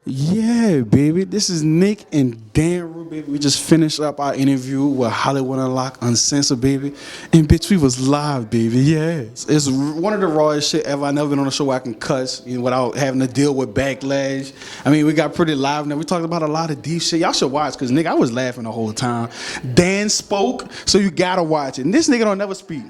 Yeah, baby. This is Nick and Dan Rue, baby. We just finished up our interview with Hollywood Unlocked Uncensored, baby. And bitch, we was live, baby. Yeah. It's one of the rawest shit ever. I never been on a show where I can cuss, without having to deal with backlash. I mean, we got pretty live now. We talked about a lot of deep shit. Y'all should watch, because, nigga, I was laughing the whole time. Dan spoke, so you gotta watch it. And this nigga don't never speak.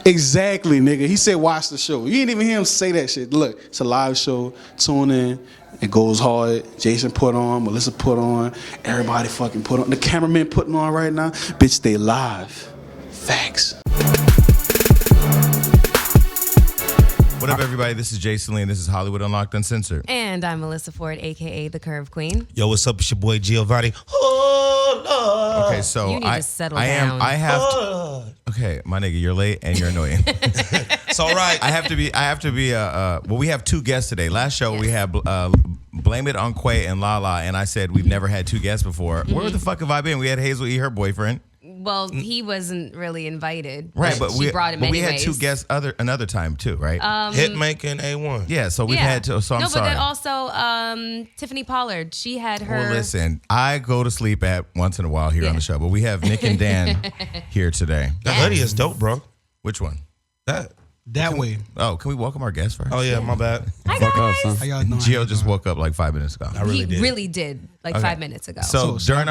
Exactly, nigga. He said watch the show. You ain't even hear him say that shit. Look, it's a live show. Tune in. It goes hard. Jason put on. Melissa put on. Everybody fucking put on. The cameraman putting on right now. Bitch, they live. Facts. What up, everybody? This is Jason Lee, and this is Hollywood Unlocked Uncensored. And I'm Melissa Ford, a.k.a. the Curve Queen. Yo, what's up? It's your boy Giovanni. Oh, Lord. Okay, so you need to settle down. Okay, my nigga, you're late and you're annoying. It's all right. I have to be. Well, we have two guests today. Last show we had Blame It on Quay and Lala, and I said we've never had two guests before. Where the fuck have I been? We had Hazel E., her boyfriend. Well, he wasn't really invited. Right, but she brought him anyways. We had two guests another time too, right? Hitmaker and A1. Yeah, so we've had to. So I'm sorry. No, but then also Tiffany Pollard. She had her. Well, listen, I go to sleep at once in a while here on the show, but we have Nick and Dan here today. That hoodie is dope, bro. Which one? That way. Oh, can we welcome our guest first? Oh, yeah, my bad. Hi, guys. How y'all doing? Gio just woke up like 5 minutes ago. He really did, like 5 minutes ago. So during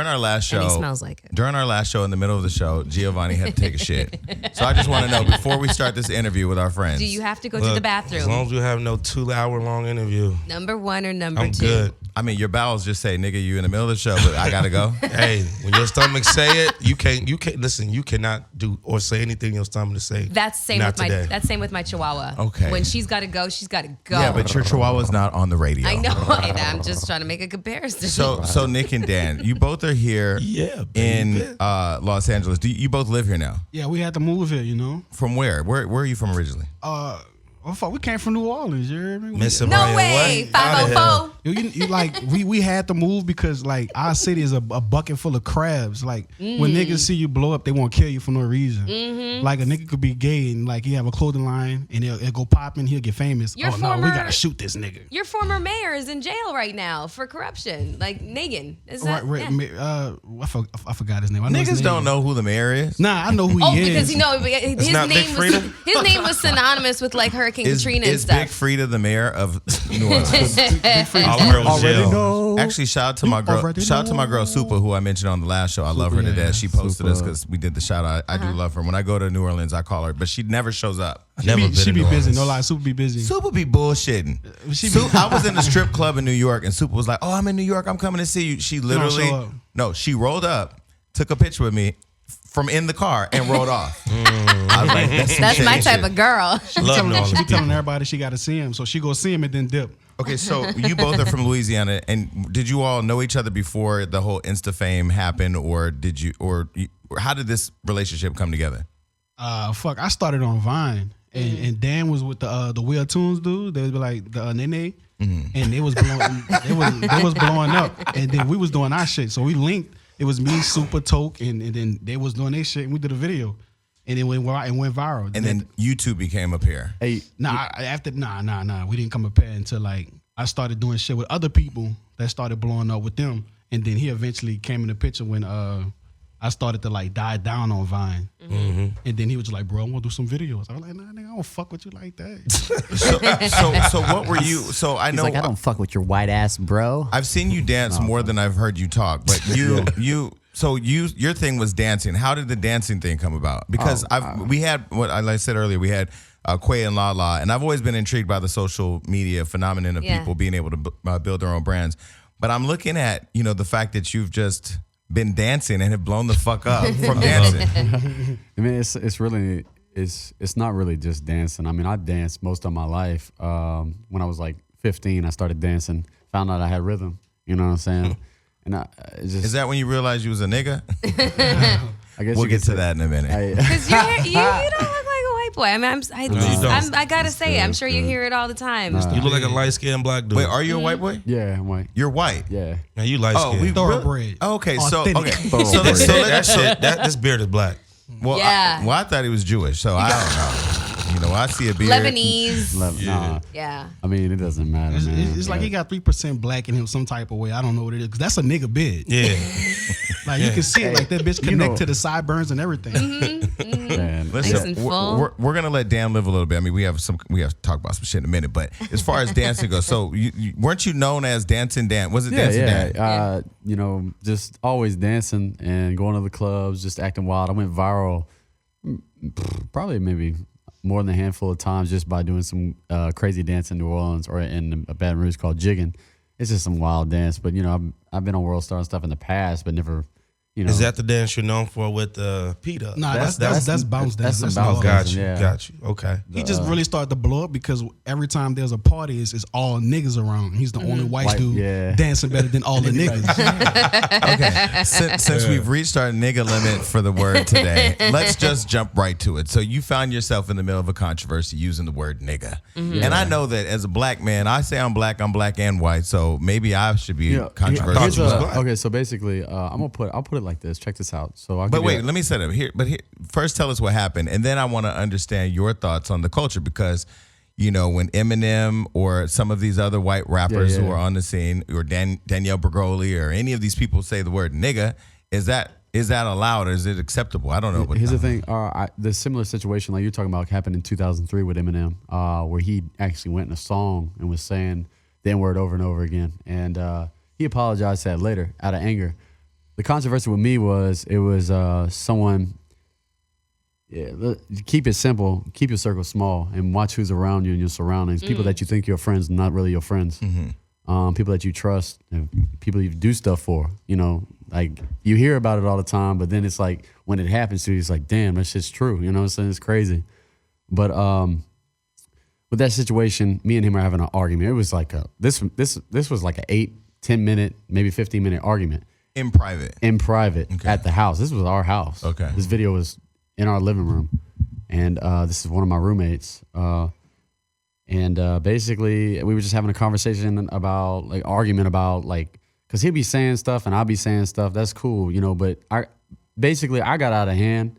our last show, and he smells like it. During our last show, in the middle of the show, Giovanni had to take a shit. So I just want to know, before we start this interview with our friends, do you have to go to the bathroom? As long as we have no 2-hour-long interview. Number one or number I'm two? good. I mean, your bowels just say, nigga, you in the middle of the show, but I gotta go. Hey, when your stomach say it, you can't listen. You cannot do or say anything your stomach to say. That's same with my Chihuahua. Okay. When she's got to go, she's got to go. Yeah, but your Chihuahua's not on the radio. I know. I'm just trying to make a comparison. So Nick and Dan, you both are here in Los Angeles. You both live here now? Yeah, we had to move here, From where? Where are you from originally? We came from New Orleans, you hear me? No way, 504. We had to move because our city is a bucket full of crabs. When niggas see you blow up, they won't kill you for no reason. Mm-hmm. Like a nigga could be gay and he have a clothing line and it'll go popping, he'll get famous. We gotta shoot this nigga. Your former mayor is in jail right now for corruption. Like Nagin. Is that? I forgot his name. Niggas don't know who the mayor is. Nah, I know who he is. Because his name was synonymous with Hurricane Katrina and stuff. Is Big Frida the mayor of New Orleans? Already know. Actually, shout out to my girl Supa, who I mentioned on the last show. I love her to death. She posted us because we did the shout out. I do love her. When I go to New Orleans, I call her, but she never shows up. She be busy. No lie, Supa be busy. Supa be bullshitting. I was in a strip club in New York, and Supa was like, "Oh, I'm in New York. I'm coming to see you." She literally, she rolled up, took a picture with me from in the car, and rolled off. I was like, that's my type of girl. She be telling everybody she got to see him, so she go see him and then dip. Okay, so you both are from Louisiana, and did you all know each other before the whole Insta fame happened, or how did this relationship come together? I started on Vine, and Dan was with the Will Tunes dude. They would be like the Nene, and they was blowing up, and then we was doing our shit, so we linked. It was me, Super Toke, and then they was doing their shit, and we did a video. And it went viral. And then YouTube became a pair. Hey, we didn't come a pair until I started doing shit with other people that started blowing up with them. And then he eventually came in the picture when I started to die down on Vine. Mm-hmm. And then he was like, bro, I want to do some videos. I was like, nah, nigga, I don't fuck with you like that. So what were you? So I know I don't fuck with your white ass, bro. I've seen you dance more than I've heard you talk, but your thing was dancing. How did the dancing thing come about? Because we had what I said earlier. We had Quay and Lala, and I've always been intrigued by the social media phenomenon of people being able to build their own brands. But I'm looking at the fact that you've just been dancing and have blown the fuck up from dancing. I mean, it's not really just dancing. I mean, I danced most of my life. When I was 15, I started dancing. Found out I had rhythm. You know what I'm saying? And is that when you realized you was a nigga? I guess we'll get to that in a minute. Because you don't look like a white boy. I mean, I gotta say it. I'm sure you hear it all the time. You look like a light-skinned black dude. Wait, are you a white boy? Yeah, I'm white. You're white? Yeah. Now you light-skinned. Thoroughbred. Okay, so this beard is black. Well, yeah. I thought he was Jewish, so I don't know. You know, I see a beard. Lebanese. Nah. Yeah. I mean, it doesn't matter, man. It's like he got 3% black in him some type of way. I don't know what it is, because that's a nigga beard. Yeah. Like you can see it, like that bitch connect to the sideburns and everything. Man. Nice and full. We're gonna let Dan live a little bit. I mean, we have to talk about some shit in a minute. But as far as dancing goes, so weren't you known as Dancing Dan? Was it Dancing Dan? You know, just always dancing and going to the clubs, just acting wild. I went viral probably maybe more than a handful of times just by doing some crazy dance in New Orleans or in a Baton Rouge called jigging. It's just some wild dance. But, you know, I've been on World Star and stuff in the past, but never, you know. Is that the dance you're known for with Peter? Nah, that's bounce dance. That's some bounce got dance, you. Got you. Okay. He just really started to blow up because every time there's a party, it's all niggas around. He's the only white dude dancing better than all the niggas. Okay. Since we've reached our nigga limit for the word today, let's just jump right to it. So you found yourself in the middle of a controversy using the word nigga. And I know that as a black man, I say I'm black and white, so maybe I should be controversial. Okay, so basically, I'll put it like this. Check this out. So, let me set it here. But first, tell us what happened, and then I want to understand your thoughts on the culture, because, you know, when Eminem or some of these other white rappers who are on the scene, or Danielle Bergoli or any of these people say the word nigga, is that allowed or is it acceptable? I don't know. Here's the thing. The similar situation like you're talking about happened in 2003 with Eminem, where he actually went in a song and was saying the N-word over and over again, and he apologized for that later out of anger. The controversy with me was someone. Yeah, keep it simple. Keep your circle small, and watch who's around you and your surroundings. People that you think you're friends, not really your friends. People that you trust, people you do stuff for. You know, like you hear about it all the time, but then it's like when it happens to you, it's like, damn, that shit's true. You know what I'm saying? It's crazy. But with that situation, me and him are having an argument. It was like this was like a 8-10 minute, maybe 15-minute argument. In private at the house. This was our house. Okay. This video was in our living room, and this is one of my roommates. Basically, we were just having a conversation about argument about because he'd be saying stuff and I'd be saying stuff. That's cool, you know. But I got out of hand,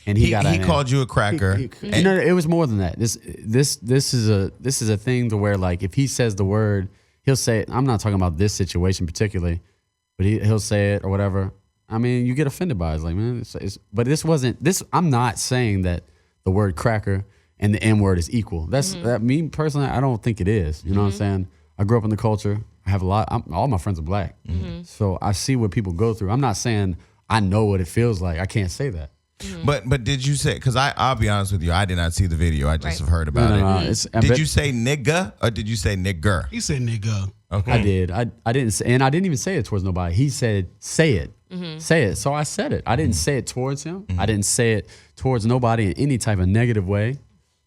and he got out of hand. He called you a cracker. You know, it was more than that. This is a thing to where if he says the word, he'll say it. I'm not talking about this situation particularly. But he'll say it or whatever. I mean, you get offended by it. It's like, man, but this wasn't this. I'm not saying that the word cracker and the N word is equal. That's me personally. I don't think it is. You know what I'm saying? I grew up in the culture. I have all my friends are black, so I see what people go through. I'm not saying I know what it feels like. I can't say that. But did you say? Because I'll be honest with you, I did not see the video. I just have heard about it. Did you say nigga or did you say nigger? He said nigga. Okay. I did. I didn't say, and I didn't even say it towards nobody. He said, "Say it, say it." So I said it. I didn't say it towards him. I didn't say it towards nobody in any type of negative way.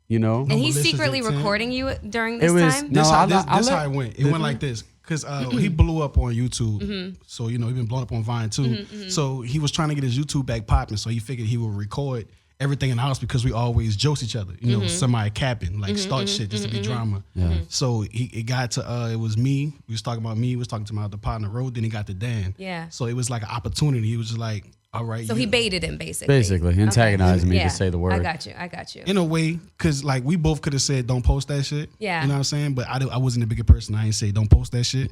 You know. And he's secretly recording you during this time. This how it went. It went like this. Because he blew up on YouTube. So, you know, he been blown up on Vine too. So he was trying to get his YouTube back popping. So he figured he would record everything in the house because we always jokes each other. You know, somebody capping, start shit just to be drama. Yeah. So it got to, it was me. We was talking about me. He was talking to my other partner, Road. Then he got to Dan. Yeah. So it was like an opportunity. He was just like, all right. So he baited him basically. Antagonized me to say the word. I got you. In a way, because we both could have said, don't post that shit. Yeah. You know what I'm saying? But I wasn't a bigger person. I ain't say, don't post that shit.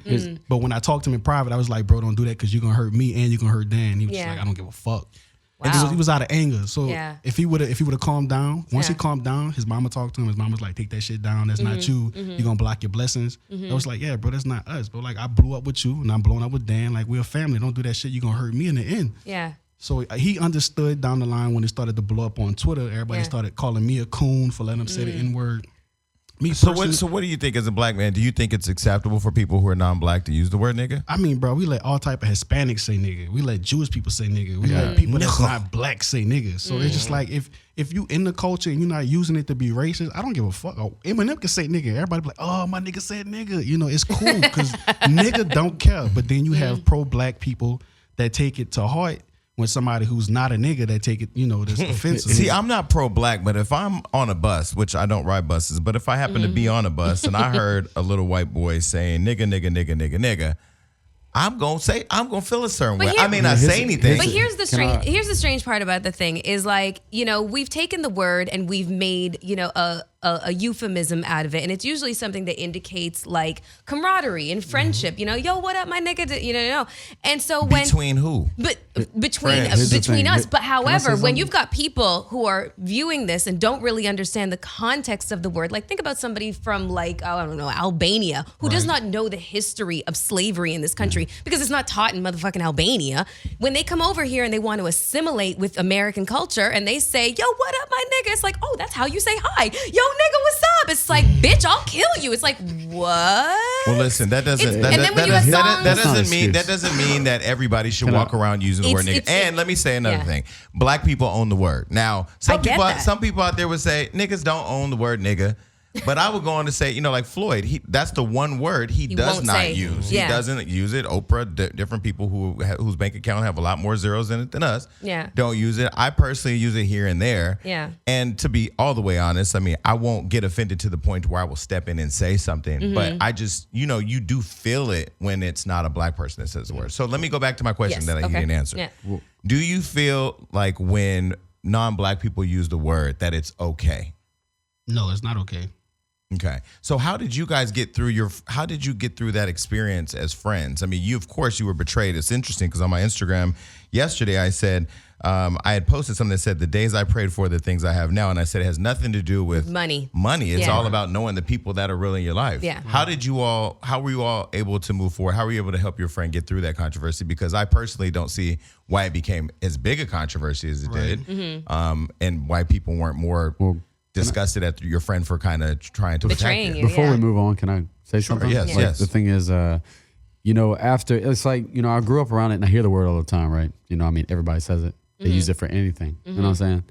But when I talked to him in private, I was like, bro, don't do that because you're going to hurt me and you're going to hurt Dan. He was just like, I don't give a fuck. Wow. And he was out of anger. So if he would have calmed down, once he calmed down, his mama talked to him. His mama was like, take that shit down. That's not you. You're going to block your blessings. I was like, yeah, bro, that's not us. But I blew up with you and I'm blowing up with Dan. We're a family. Don't do that shit. You're going to hurt me in the end. Yeah. So he understood down the line when it started to blow up on Twitter. Everybody started calling me a coon for letting him say the N-word. So what do you think as a black man? Do you think it's acceptable for people who are non-black to use the word nigga? I mean, bro, we let all type of Hispanics say nigga. We let Jewish people say nigga. We let people that's not black say nigga. So it's just like if you in the culture and you're not using it to be racist, I don't give a fuck. Eminem can say nigga. Everybody be like, oh, my nigga said nigga. You know, it's cool because nigga don't care. But then you have pro-black people that take it to heart. When somebody who's not a nigga that take it, you know, that's offensive. See, I'm not pro-black, but if I'm on a bus, which I don't ride buses, but if I happen to be on a bus and I heard a little white boy saying nigga, nigga, nigga, nigga, nigga, I'm gonna feel a certain But way. here- I may not say anything. But here's the strange part about the thing is like, we've taken the word and we've made, a euphemism out of it. And it's usually something that indicates like camaraderie and friendship, yo, what up, my nigga, And so when Between who? But Here's the between thing. us. But Can I say however, when something? you've got people who are viewing this and don't really understand the context of the word, like think about somebody from like, I don't know, Albania, who does not know the history of slavery in this country because it's not taught in motherfucking Albania. When they come over here and they want to assimilate with American culture and they say, yo, what up, my nigga? It's like, oh, that's how you say hi. Yo, nigga, what's up? It's like, bitch, I'll kill you. It's like, what? Well, listen, that doesn't mean that everybody should walk around using the word nigga. And let me say another thing: black people own the word. Now, some people out there would say niggas don't own the word nigga. But I would go on to say, like Floyd, that's the one word he does not use. He doesn't use it. Oprah, different people whose bank account have a lot more zeros in it than us, don't use it. I personally use it here and there. Yeah. And to be all the way honest, I mean, I won't get offended to the point where I will step in and say something. But I just, you do feel it when it's not a black person that says the word. So let me go back to my question that I didn't answer. Yeah. Do you feel like when non-black people use the word that it's okay? No, it's not okay. Okay. So how did you guys get through that experience as friends? I mean, you were betrayed. It's interesting because on my Instagram yesterday, I said, I had posted something that said the days I prayed for, the things I have now. And I said, it has nothing to do with money. It's all about knowing the people that are real in your life. Yeah. How were you all able to move forward? How were you able to help your friend get through that controversy? Because I personally don't see why it became as big a controversy as it did. And why people weren't more disgusted at your friend for kind of trying to betraying protect you. Before we move on, can I say something? Yes, Like, yes. The thing is, after it's like, I grew up around it and I hear the word all the time, right? I mean, everybody says it. They use it for anything. You know what I'm saying?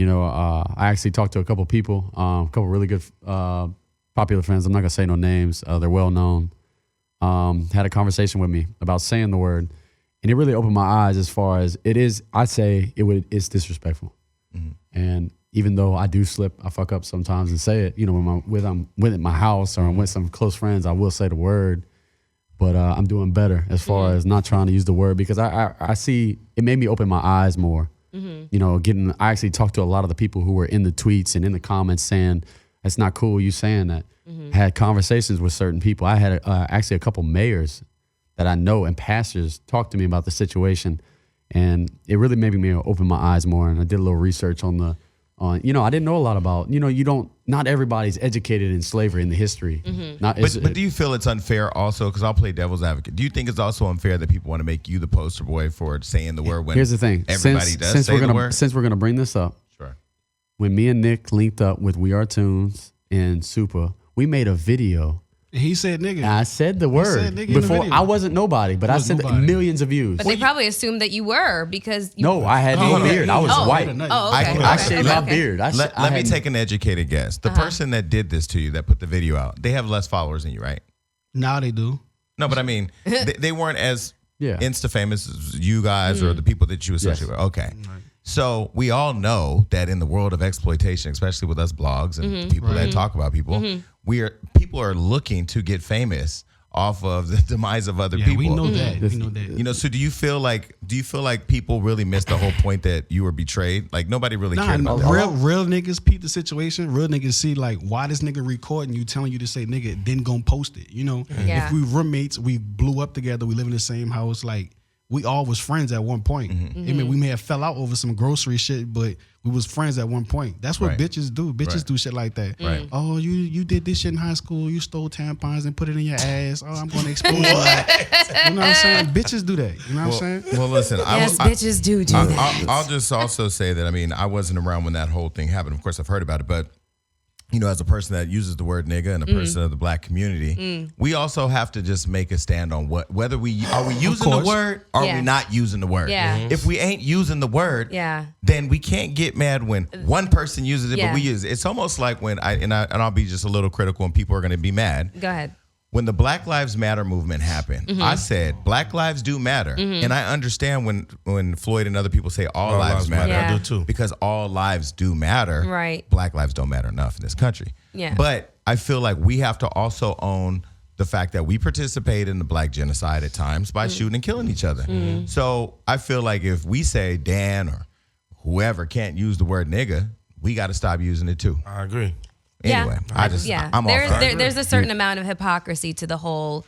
I actually talked to a couple people, a couple really good popular friends. I'm not gonna say no names. They're well known. Had a conversation with me about saying the word, and it really opened my eyes as far as it is. I say it's disrespectful, and even though I do slip, I fuck up sometimes and say it. When I'm with my house or I'm with some close friends, I will say the word. But I'm doing better as far as not trying to use the word because I see it made me open my eyes more. I actually talked to a lot of the people who were in the tweets and in the comments saying, it's not cool you saying that. Had conversations with certain people. I had actually a couple mayors that I know and pastors talk to me about the situation. And it really made me open my eyes more. And I did a little research on I didn't know a lot about, not everybody's educated in slavery in the history. But do you feel it's unfair also? Because I'll play devil's advocate. Do you think it's also unfair that people want to make you the poster boy for saying the word when here's the thing. Everybody does say the word? Since we're going to bring this up, Sure. when me and Nick linked up with We Are Tunes and Super, we made a video. He said nigga. I said the word said nigga in the before. video. I wasn't nobody, but I said nobody. millions of views. But they probably assumed that you were because you No, I had no beard. I was white. Oh, okay. I Okay. shaved my beard. Let me take an educated guess. The person that did this to you, that put the video out, they have less followers than you, right? Now they do. No, but I mean, they weren't as Yeah. Insta famous as you guys or the people that you associate with. Okay. So we all know that in the world of exploitation, especially with us blogs and the people that talk about people, people are looking to get famous off of the demise of other people. We know that. We know that. So do you feel like people really missed the whole point that you were betrayed? Like nobody really cared about that. Real niggas peep the situation. Real niggas see like why this nigga recording you, telling you to say nigga, then gon' post it. Yeah. If we roommates, we blew up together, we live in the same house, like we all was friends at one point. I mean, we may have fell out over some grocery shit, but we was friends at one point. That's what bitches do. Bitches do shit like that. Right. Oh, you did this shit in high school. You stole tampons and put it in your ass. Oh, I'm going to expose you. You know what I'm saying? Bitches do that. You know what I'm saying? Well, listen. bitches do that. I'll just also say that, I mean, I wasn't around when that whole thing happened. Of course, I've heard about it, but as a person that uses the word nigga and a person of the black community, we also have to just make a stand on whether we using the word or are we not using the word. Yeah. If we ain't using the word, then we can't get mad when one person uses it, but we use it. It's almost like when I'll be just a little critical and people are going to be mad. Go ahead. When the Black Lives Matter movement happened, I said Black lives do matter, and I understand when Floyd and other people say all lives matter. Yeah. I do too. Because all lives do matter. Right. Black lives don't matter enough in this country. Yeah. But I feel like we have to also own the fact that we participate in the black genocide at times by shooting and killing each other. So I feel like if we say Dan or whoever can't use the word nigga, we got to stop using it too. I agree. Anyway, I'm off. There's a certain amount of hypocrisy to the whole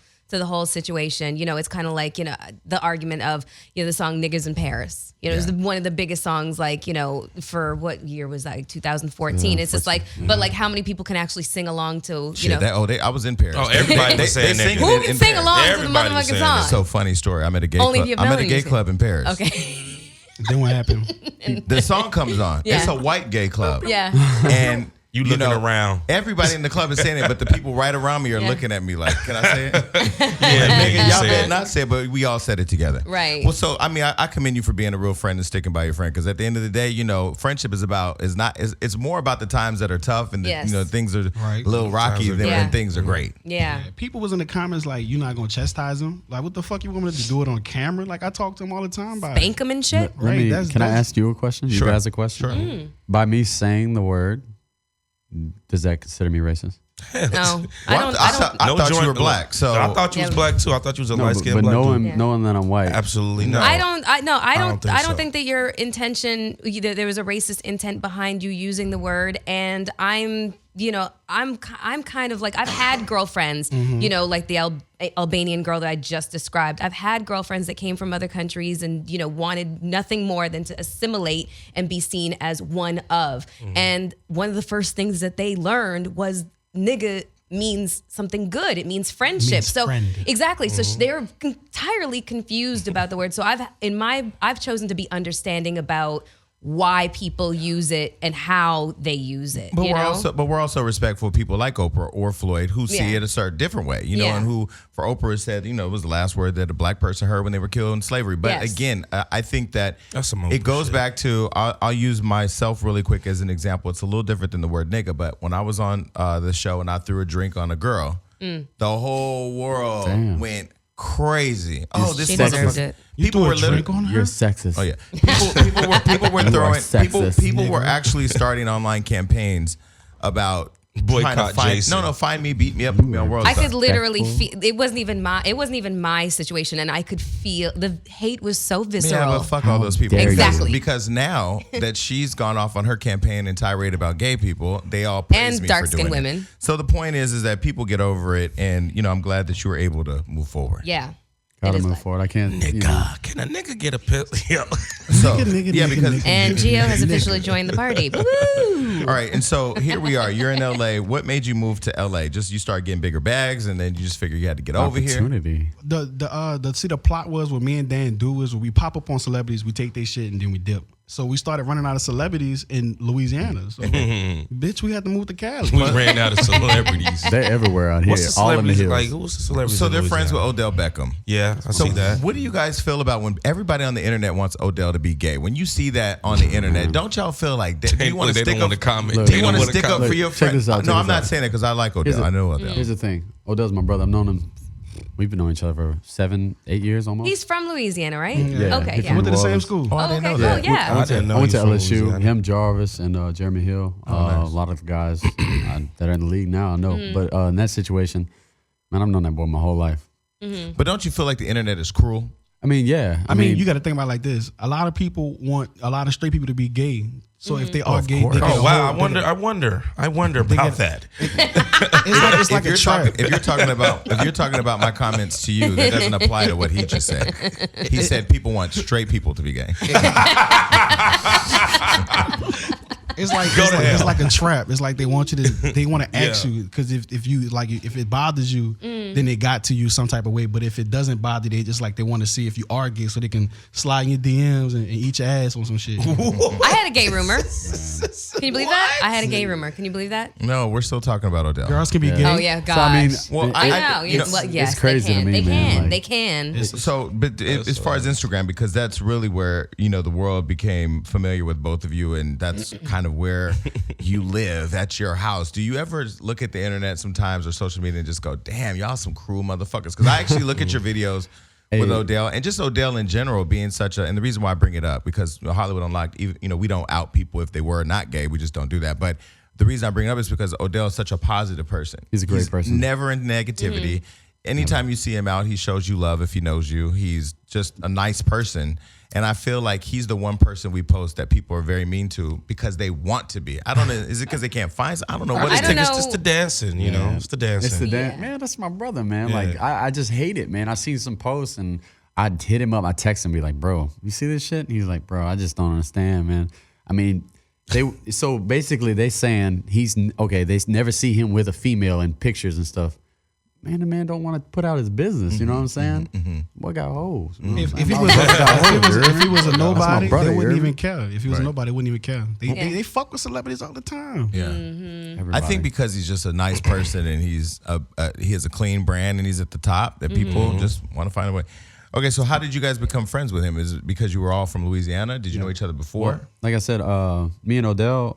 situation. You know, it's kind of like, you know, the argument of, you know, the song Niggas in Paris. You know, it was one of the biggest songs, like, you know, for what year was that? 2014. It's just like, but like how many people can actually sing along to, you know. I was in Paris. Oh, everybody was saying sing nigga. Who can sing along to the Everybody was motherfucking saying song? that. So funny story. I'm at a gay Only club. if you've I'm known at a gay music. club in Paris. Okay. Then what happened? The song comes on. Yeah. It's a white gay club. Yeah. And You looking around. Everybody in the club is saying it, but the people right around me are looking at me like, can I say it? Yeah, Nigga, you y'all said better it. not say it, but we all said it together. Right. Well, so I mean, I commend you for being a real friend and sticking by your friend, because at the end of the day, you know, friendship it's more about the times that are tough and Yes. you know, things are Right. a little rocky Times are than great. when things are great. Yeah. People was in the comments like, you're not gonna chastise them. Like, what the fuck you want me to do it on camera? Like, I talk to them all the time about it. Bank them and shit. Right, Can I ask you a question? Sure. You guys a question? Sure. By me saying the word, does that consider me racist? No, Well, I don't. I thought you were black, so I thought you was Yeah. black too. I thought you was a No, light but skinned black knowing dude. knowing that I'm white, Absolutely not. I don't so. think that your intention, there was a racist intent behind you using the word. And I'm kind of like, I've had girlfriends, you know, like the Albanian girl that I just described. I've had girlfriends that came from other countries and, you know, wanted nothing more than to assimilate and be seen as one of. And one of the first things that they learned was nigga means something good. It means friendship. Means So friend. exactly. So they're entirely confused about the word. So I've chosen to be understanding about why people use it and how they use it. But you know? we're also respectful of people like Oprah or Floyd who see Yeah. it a certain different way, you know, Yeah. and who for Oprah said, you know, it was the last word that a black person heard when they were killed in slavery. But Yes. again, I think that That's some it Oprah goes shit. back to, I'll use myself really quick as an example. It's a little different than the word nigga, but when I was on the show and I threw a drink on a girl, the whole world Damn. went crazy. Oh, this She motherfucker. deserved it. You People threw were a literally. drink on her? you're sexist. Oh yeah, people were throwing sexist, people were nigga. actually starting online campaigns about Boycott trying to find, Jason. find me, beat me up, put me on World I Star. could literally feel it wasn't even my situation, and I could feel the hate was so visceral. Yeah, but fuck all those people. dare you. Exactly. Because now that she's gone off on her campaign and tirade about gay people, they all praise And me dark-skinned for doing women. it. So the point is that people get over it, and you know, I'm glad that you were able to move forward. Yeah. Gotta It is move like- forward. I can't. You know, God, can a nigga get a pill? Yeah. So Nigga, yeah, nigga, because nigga. And Gio has officially joined the party. Woo! all right, and so here we are. You're in LA. What made you move to LA? Just you start getting bigger bags, and then you just figure you had to get over here. opportunity. The plot was what me and Dan do is when we pop up on celebrities, we take their shit and then we dip. So we started running out of celebrities in Louisiana. So bitch, we had to move to Cali. We ran out of celebrities. They're everywhere out here. What's the All in the celebrities hills. like? Who's the celebrities? So in they're friends with Louisiana? Odell Beckham. Yeah, I So see that. what do you guys feel about when everybody on the internet wants Odell to be gay? When you see that on the internet, don't y'all feel like do you want to They stick don't up? want to comment. Look, Do They you don't want to wanna stick up comment. for your Check friend? this out, No, check I'm this not out. saying it because I like Here's Odell. the- I know Odell. Here's the thing. Odell's my brother. I've known him. We've been knowing each other for 7, 8 years almost. He's from Louisiana, right? Yeah. Okay, He's yeah. from went to the same Orleans. school. Oh, I Oh, didn't okay, know cool. that. Yeah. I didn't know I went you to from LSU. Louisiana. Him, Jarvis, and Jeremy Hill. A lot of guys that are in the league now. I know, but in that situation, man, I've known that boy my whole life. But don't you feel like the internet is cruel? I mean, yeah. I mean, you got to think about it like this. A lot of people want a lot of straight people to be gay. So if they are of gay, course. they get Oh a wow! whole- I wonder about that. It's like a trap. If you're talking about my comments to you, that doesn't apply to what he just said. He said people want straight people to be gay. It's like Go to hell. it's like a trap. It's like they want you to they want to ask Yeah. you because if you like if it bothers you, then it got to you some type of way. But if it doesn't bother, they just like they want to see if you are gay so they can slide in your DMs and eat your ass on some shit. I had a gay rumor. Can you believe that? I had a gay rumor. Can you believe that? No, we're still talking about Odell. Girls can be Yeah. gay. Oh yeah, gosh. So, I mean, Well, I I- know. you know, Well, yes, it's crazy they to can. me, They man, can. like- They can. So, but as far as Instagram, because that's really where, you know, the world became familiar with both of you, and that's kind of where you live. That's your house. Do you ever look at the internet sometimes or social media and just go, damn, y'all some cruel motherfuckers? Because I actually look at your videos with Hey. Odell and just Odell in general being such a, and the reason why I bring it up, because Hollywood Unlocked, even, you know, we don't out people if they were not gay. We just don't do that. But the reason I bring it up is because Odell is such a positive person. He's a great person. Never in negativity. Anytime you see him out, he shows you love if he knows you. He's just a nice person. And I feel like he's the one person we post that people are very mean to because they want to be. I don't know. Is it because they can't find? I don't know what I it don't is. know. It's just the dancing, you know. It's the dancing. It's the Yeah. man. That's my brother, man. Yeah. Like I just hate it, man. I seen some posts and I'd hit him up. I text him, be like, bro, you see this shit? And he's like, bro, I just don't understand, man. I mean, so basically they saying they never see him with a female in pictures and stuff. Man, the man don't want to put out his business. You know what I'm saying? Boy got hoes. You know If what I'm he saying? if he was a nobody, brother, they wouldn't you even care. If he was a Right. nobody, they wouldn't even care. They fuck with celebrities all the time. Yeah. Mm-hmm. I think because he's just a nice person and he has a clean brand and he's at the top that people just want to find a way. Okay, so how did you guys become friends with him? Is it because you were all from Louisiana? Did you know each other before? Like I said, me and Odell,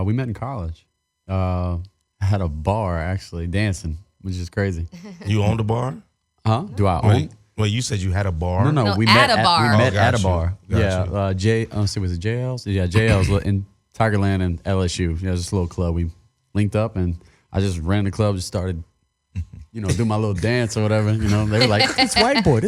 we met in college. I had a bar actually dancing, which is crazy. You owned a bar? Huh? Do I own? Wait, you said you had a bar? No, No, we at met a bar. We met Oh, at got a you. bar. Got Yeah, let's see, was it JL's? Yeah, JL's in Tigerland and LSU. Yeah, just a little club. We linked up and I just ran the club, just started, do my little dance or whatever. You know, they were like, this white boy,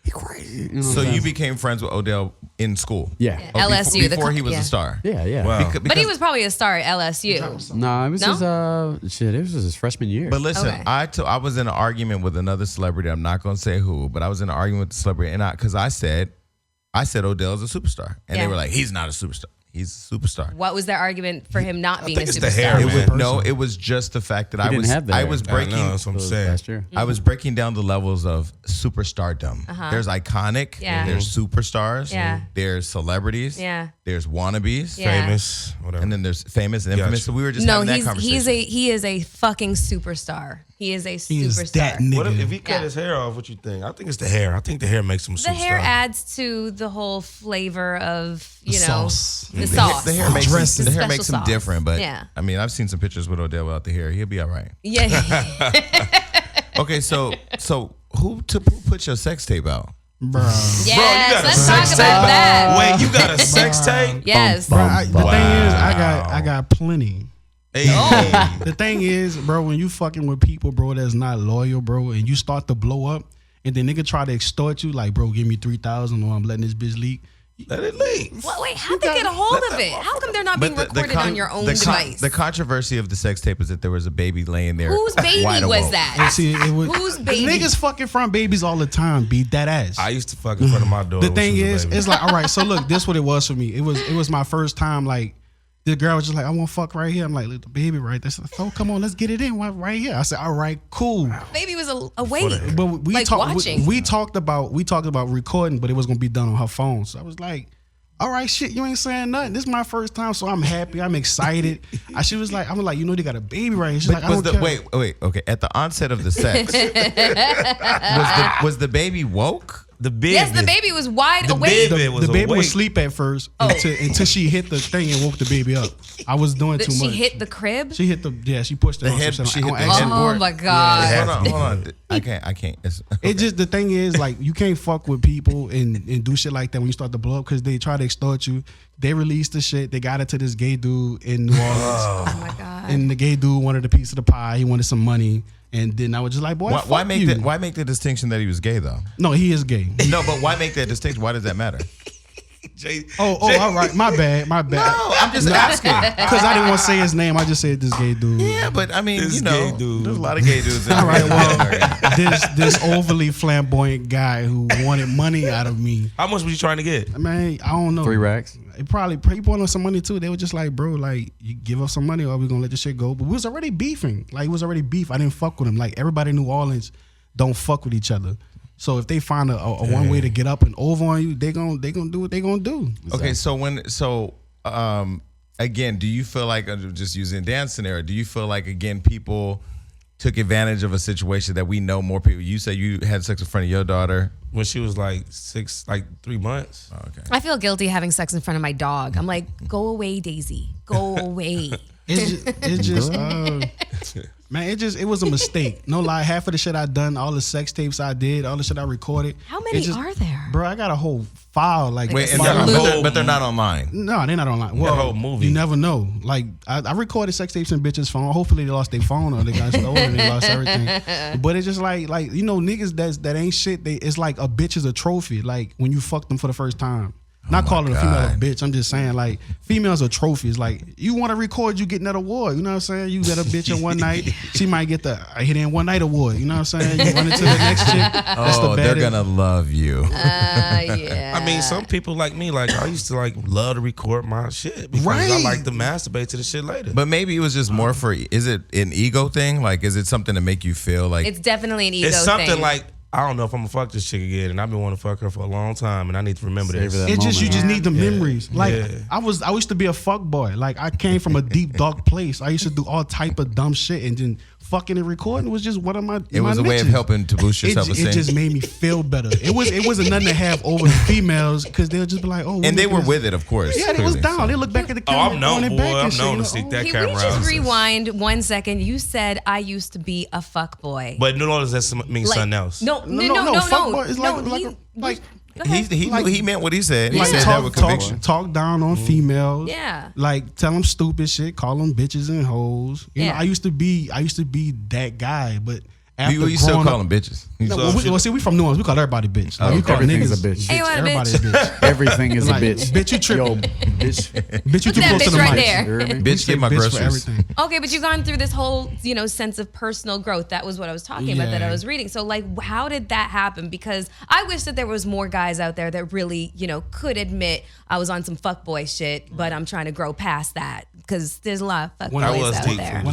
he crazy. You know what So I'm you saying? became friends with Odell in school? Yeah. Oh, LSU, Before he was yeah. a star? Yeah. Wow. But he was probably a star at LSU. No, it was No? it was his freshman year. But listen, Okay. I was in an argument with another celebrity. I'm not going to say who, but I was in an argument with the celebrity, and because I said Odell's a superstar, and Yeah. they were like, he's not a superstar. He's a superstar. What was their argument for him not being a think it's superstar? the hair, It man. was, no, it was just the fact that He I didn't was have that. I was I breaking know, that's what I'm saying. last year. I was breaking down the levels of superstardom. There's iconic, Yeah. there's superstars, Yeah. there's celebrities, Yeah. there's wannabes, Yeah. Famous, whatever. and then there's famous and infamous. Gotcha. So we were just No, having that he conversation. is a fucking superstar. He is a He is superstar. that nigga. What if he cut Yeah. his hair off? What you think? I think it's the hair. I think the hair makes him a The superstar. hair adds to the whole flavor of The sauce. the sauce. The hair makes The him special sauce. different, but Yeah. I mean, I've seen some pictures with Odell without the hair. He'll be all right. Yeah. Okay, so who put your sex tape out? Bro. Yes, got a let's sex talk tape? about that. Wait, you got a sex tape? Yes. Bro, the thing is, Wow. I got plenty. Hey. The thing is, bro, when you fucking with people, bro, that's not loyal, bro, and you start to blow up, and then nigga try to extort you, like, bro, give me 3,000 or I'm letting this bitch leak. Let it leak. Well, wait, how'd they get a hold of it? How come they're not being recorded on your own device? The controversy of the sex tape is that there was a baby laying there. Whose baby wide was awoke. that? And see, it was, Whose baby? Niggas fucking front babies all the time, beat that ass. I used to fuck in front of my daughter. The thing when she was is, a baby. it's like, all right, so look, this what it was for me. It was my first time, like, the girl was just like, I want to fuck right here. I'm like, look, the baby right there. Like, oh, come on, let's get it in right here. I said, all right, cool. Baby was awake. But we Like talked. watching. We talked about recording, but it was gonna be done on her phone. So I was like, all right, shit, you ain't saying nothing. This is my first time, so I'm happy. I'm excited. She was like, they got a baby right here. She's like, I don't care. Wait, okay. At the onset of the sex, was the baby woke? The baby. Yes, the baby was wide The awake. baby was The baby awake. was asleep at first until she hit the thing and woke the baby up. I was doing too She much. hit the crib. She pushed it The on head- some shit she hit on the accident. Oh my god. Hold on. I can't. It just, the thing is, like, you can't fuck with people and do shit like that when you start to blow up because they try to extort you. They released the shit. They got it to this gay dude in New Orleans. Oh my god. And the gay dude wanted a piece of the pie. He wanted some money. And then I was just like, boy, why fuck make you. why make the distinction that he was gay though? No, he is gay. No, but why make that distinction? Why does that matter? Jay, All right. My bad. No, I'm just asking. Because I didn't want to say his name. I just said this gay dude. Yeah, but I mean, This you know, gay dude. there's a lot of gay dudes. All right, well, this overly flamboyant guy who wanted money out of me. how much was you trying to get? Man, I don't know. 3 racks. He wanted some money too. They were just like, bro, like, you give us some money or we gonna let this shit go. But we was already beefing. Like, it was already beef. I didn't fuck with him. Like, everybody in New Orleans don't fuck with each other. So if they find a one way to get up and over on you, they gonna do what they gonna do. Okay, so again, do you feel like, just using dance scenario, do you feel like, again, people took advantage of a situation that we know more people? You said you had sex in front of your daughter. When she was like 3 months. Okay. I feel guilty having sex in front of my dog. I'm like, go away, Daisy. Go away. It's just man, it was a mistake. No lie, half of the shit I done, all the sex tapes I did, all the shit I recorded. How many are there? Bro, I got a whole file. Like, Wait, and but they're not online. No, they're not online. Well, whole movie. You never know. Like, I recorded sex tapes in bitches' phone. Hopefully they lost their phone or they got stolen and they lost everything. But it's just like niggas that ain't shit. It's like a bitch is a trophy. Like when you fuck them for the first time. Not calling a female a bitch. I'm just saying, like, females are trophies. Like, you want to record, you getting that award. You know what I'm saying? You get a bitch in one night, she might get the I hit in one night award. You know what I'm saying? You run into the next chick. That's the they're gonna love you. Yeah. I mean, some people like me, like I used to like love to record my shit because Right. I like to masturbate to the shit later. But maybe it was just more for. Is it an ego thing? Like, is it something to make you feel like? It's definitely an ego It's something thing. like, I don't know if I'm gonna fuck this chick again, and I've been wanting to fuck her for a long time, and I need to remember this. that It's just you moment, just huh? need the memories. Like Yeah. I used to be a fuck boy. Like I came from a deep dark place. I used to do all type of dumb shit, and then fucking and recording was just one of my. it was a way of helping to boost your It self-esteem. just made me feel better. It wasn't nothing to have over the females because they'll just be like, oh. and they were with it, of course. Yeah, they was clearly, down. so. They look back at the Oh, camera. I'm known, throwing it boy. back I'm and shit, known you to know? stick that Can we camera just out. rewind 1 second? You said I used to be a fuck boy. But no, that means something else. No. Fuck boy is no, like go ahead. He meant what he said. He like said that with conviction. talk down on females. Yeah. Like tell them stupid shit, call them bitches and hoes. You know, Yeah. I used to be that guy, but after You still growing call up, them bitches. well, see, we from New Orleans. We call everybody bitch. Like, we call Everything's niggas a bitch. Hey, you want a Everybody bitch? a bitch. Everything is Like, a bitch. bitch, you tripping. Yo, bitch. Bitch, you too that close to bitch the right mic. there. You hear me? We Bitch, say get my bitch for groceries. everything. Okay, but you've gone through this whole, sense of personal growth. That was what I was talking about that I Yeah. was reading. So, like, how did that happen? Because I wish that there was more guys out there that really, could admit I was on some fuckboy shit, but I'm trying to grow past that because there's a lot of When I fuckboys was out deep there. for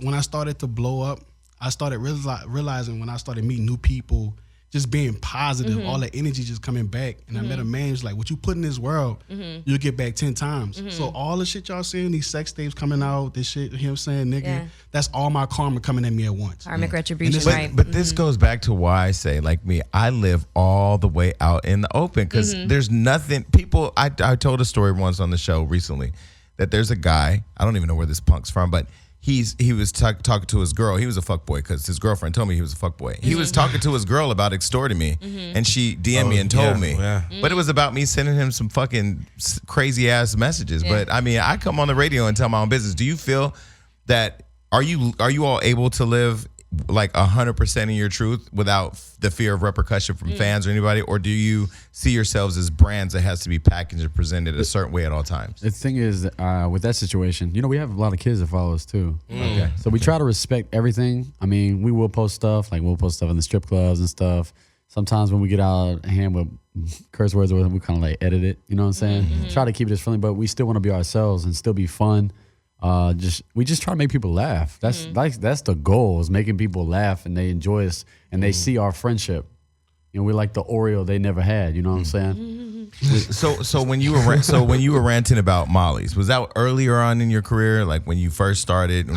When I started to blow up, I started realizing when I started meeting new people, just being positive, all the energy just coming back. And I met a man who's like, what you put in this world, you'll get back 10 times. So all the shit y'all seeing, these sex tapes coming out, this shit, him saying nigga, Yeah. that's all my karma coming at me at once. Karmic retribution, But- right? But this goes back to why I say, like me, I live all the way out in the open because there's nothing. People, I told a story once on the show recently that there's a guy, I don't even know where this punk's from, but he was talking to his girl. He was a fuckboy because his girlfriend told me he was a fuckboy. He was talking to his girl about extorting me, and she DM'd me and told me. Yeah. But it was about me sending him some fucking crazy ass messages. Yeah. But I mean, I come on the radio and tell my own business. Do you feel that are you all able to live like 100% in your truth without the fear of repercussion from fans or anybody, or do you see yourselves as brands that has to be packaged and presented a certain way at all times? The thing is, with that situation, we have a lot of kids that follow us too. Okay. So we try to respect everything. I mean, we will post stuff, we'll post stuff in the strip clubs and stuff. Sometimes when we get out of hand with curse words, we kind of like edit it. You know what I'm saying? Try to keep it as friendly, but we still want to be ourselves and still be fun. We just try to make people laugh. That's the goal, is making people laugh and they enjoy us and they see our friendship. We're like the Oreo they never had. You know what I'm saying? So when you were ranting about Molly's, was that earlier on in your career, like when you first started? When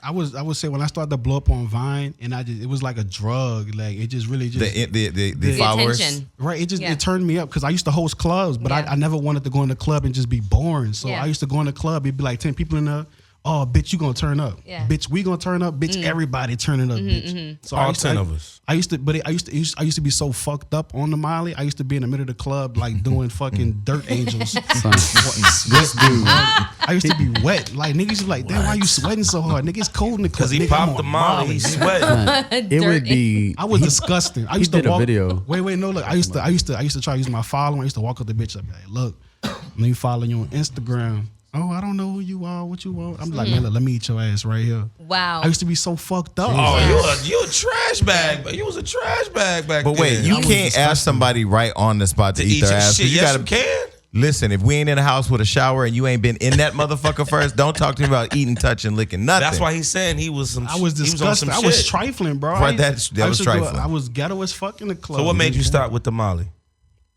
I would say when I started to blow up on Vine, and it was like a drug. Like it just really the followers. attention. Right, Yeah. it turned me up because I used to host clubs, but Yeah. I never wanted to go in the club and just be boring. So Yeah. I used to go in the club, it'd be like 10 people in there. Oh, bitch, you gonna turn up? Yeah. Bitch, we gonna turn up? Bitch, everybody turning up, bitch. So All 10 of us. I used to be so fucked up on the Molly. I used to be in the middle of the club like doing fucking dirt angels. This dude, I used to be wet. Like niggas be like, damn, why you sweating so hard? Nigga, it's cold in the club. Because he Nigga, I'm popped the on molly, he sweating. it would be. I was disgusting. I used did to a walk. video. Wait, no, look. I used to try to use my following. I used to walk up the bitch. I'd be like, look, let me follow you on Instagram. Oh, I don't know who you are, what you want. I'm like, man, look, let me eat your ass right here. Wow. I used to be so fucked up. Oh, you a trash bag, but you was a trash bag back But wait, then. you can't ask somebody right on the spot to eat their your ass. shit. You Yes, gotta you can. listen. If we ain't in a house with a shower and you ain't been in that motherfucker first, don't talk to me about eating, touching, licking, nothing. That's why he's saying he was some. I was he on disgusting. some I was shit. trifling, bro. Right, that was trifling. I was ghetto as fuck in the club. So what made you stop with the molly?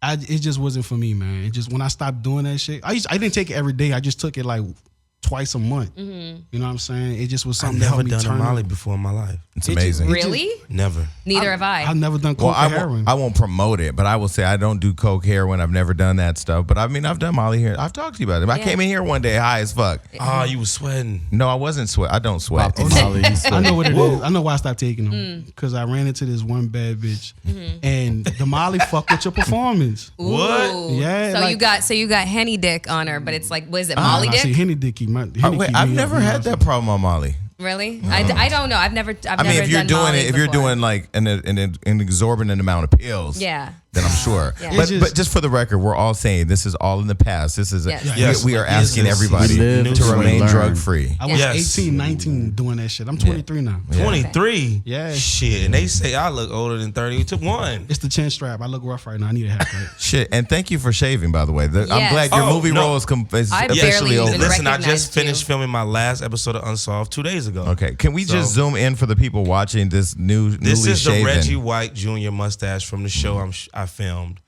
It just wasn't for me, man. It just when I stopped doing that shit, I didn't take it every day. I just took it like twice a month. You know what I'm saying? It just was I've something that never helped me done a turn Molly up. before in my life. It's amazing. Really? Never. Neither have I. I've never done Well, coke or heroin. I won't promote it, but I will say I don't do coke, heroin. I've never done that stuff. But I mean, I've done Molly here. I've talked to you about it. I came in here one day high as fuck. Oh, you was sweating. No, I wasn't sweat. I don't sweat. Pop Molly, you sweat. I know what it is. I know why I stopped taking them. Because I ran into this one bad bitch. And the Molly fucked with your performance. What? Yeah. So like, you got Henny dick on her, but it's like, what is it, Molly I dick? see Henny Dicky. Wait, I've never had that problem on Molly. Really? I don't know. I've never. I mean, if you're done doing Molly it, if you're before. doing like an exorbitant amount of pills, Yeah. then I'm sure. Yeah. But just for the record, we're all saying this is all in the past. This is Yes. Yes. we are asking Yes. everybody We live to and we remain learn. drug free. I was Yes. 18, 19 doing that shit. I'm 23 now. 23? Yeah. Shit. And they say I look older than 30 to 1. It's the chin strap. I look rough right now. I need a haircut. Shit, and thank you for shaving, by the way. I'm Yes. glad your Oh, movie no. role is I officially barely over. even Listen, I recognized just finished you. filming my last episode of Unsolved 2 days ago. Okay, can we just zoom in for the people watching this This newly is shaven? the Reggie White Jr. mustache from the show I filmed.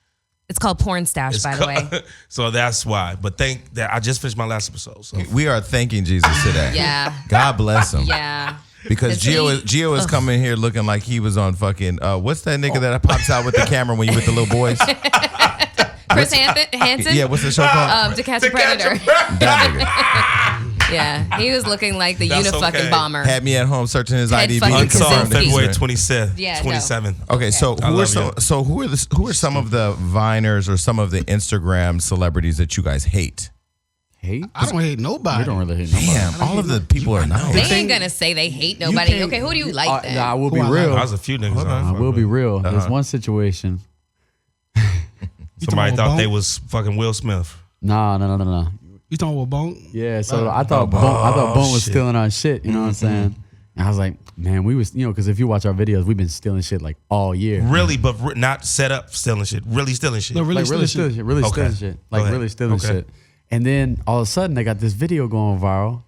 It's called Porn Stash, by the way. So that's why. But thank that I just finished my last episode. So We are thanking Jesus today. Yeah. God bless him. Yeah. Because Gio is coming here looking like he was on fucking what's that nigga that pops out with the camera when you with the little boys? Chris Hansen? Yeah, what's the show called? To Catch a Predator. That Yeah. He was looking like the That's unifucking okay. bomber. nigga had me at home searching his Ted IDB. fucking Unsolved Kaczynski. February 27th. Yeah, no. 27th. Okay, so I love who are some of the Viners or some of the Instagram celebrities that you guys hate? Hate? I don't hate nobody. We don't really hate nobody. Damn, all of the people are nice. They ain't gonna say they hate nobody. can't- Okay, who do you like then? I will be Who I real. I was a few niggas I on. will be real. There's one situation. Somebody talking thought about they Bone? was fucking Will Smith. No. You talking about Bone? Yeah, so I thought Bone was shit. stealing our shit. You know what I'm saying? And I was like, man, we was, because if you watch our videos, we've been stealing shit like all year. Really, but not set up stealing shit. Really stealing shit. No, really, Like really stealing stealing shit. Really Okay. stealing shit. Go Like ahead. really stealing Okay. shit. And then all of a sudden they got this video going viral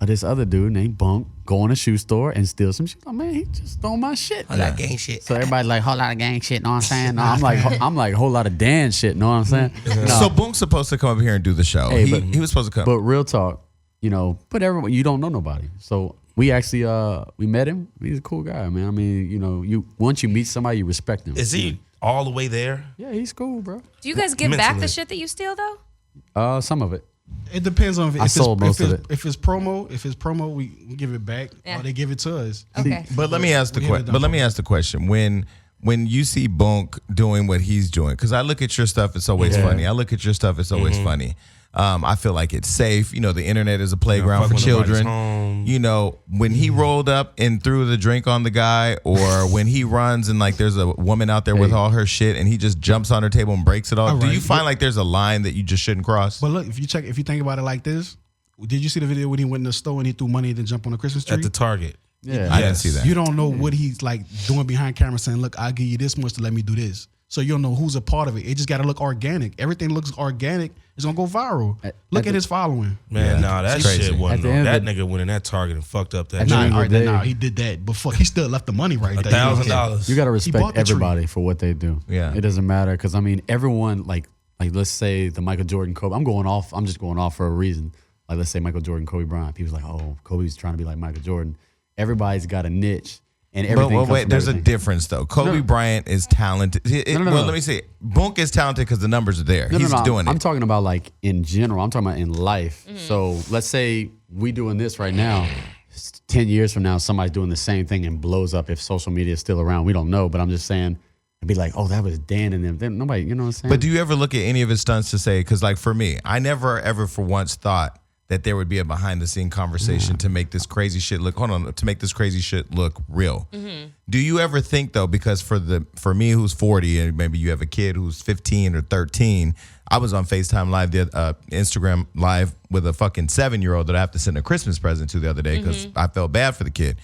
of this other dude named Bunk go in a shoe store and steal some shit. Oh man, he just stole my shit. That gang shit. So everybody's like, whole lot of gang shit, know what I'm saying? No, I'm like, whole lot of Dan shit, know what I'm saying? No. So Boom's supposed to come up here and do the show. Hey, He was supposed to come. But real talk, but everyone, you don't know nobody. So we actually, we met him. He's a cool guy, man. I mean, once you meet somebody, you respect him. Is he all the way there? Yeah, he's cool, bro. Do you guys give back Mentally. the shit that you steal though? Some of it. It depends on if I sold most of it. If it's promo, we give it back Yeah. or they give it to us. Okay. But let me ask the We haven't done question. When you see Bunk doing what he's doing, because I look at your stuff, it's always funny. I look at your stuff, it's always funny. I feel like it's safe. The internet is a playground fuck for with nobody's children. home. When he rolled up and threw the drink on the guy, or when he runs and like there's a woman out there with all her shit and he just jumps on her table and breaks it all. All Do right, you find like there's a line that you just shouldn't cross? But look, if you think about it like this, did you see the video when he went in the store and he threw money and then jumped on the Christmas tree? At the Target. Yeah. I didn't see that. You don't know what he's like doing behind camera saying, look, I'll give you this much to let me do this. So you don't know who's a part of it. It just got to look organic. Everything looks organic. It's going to go viral. Look at his following. Man, that crazy. shit At wasn't the on. end That of nigga went in that Target and fucked up that At the shit. end of the day- He did that. But fuck, he still left the money right there. $1,000. You got to bought respect the tree. everybody for what they do. Yeah. It doesn't matter because I mean everyone like let's say the Michael Jordan, Kobe. I'm just going off for a reason. Like let's say Michael Jordan, Kobe Bryant. People's like, oh, Kobe's trying to be like Michael Jordan. Everybody's got a niche and everything. But comes wait, from there's a everything. difference though. Kobe Bryant is talented. No. Well, let me say, Bunk is talented because the numbers are there. He's doing I'm it. talking about like in general. I'm talking about in life. So let's say we doing this right now. 10 years from now, somebody's doing the same thing and blows up. If social media is still around, we don't know. But I'm just saying, it'd be like, oh, that was Dan and them. Then nobody, you know what I'm saying? But do you ever look at any of his stunts to say, because like for me, I never ever for once thought that there would be a behind the scene conversation to make this crazy shit look real. Do you ever think though, because for me who's 40 and maybe you have a kid who's 15 or 13, I was on FaceTime Live, Instagram Live with a fucking 7-year-old that I have to send a Christmas present to the other day because I felt bad for the kid.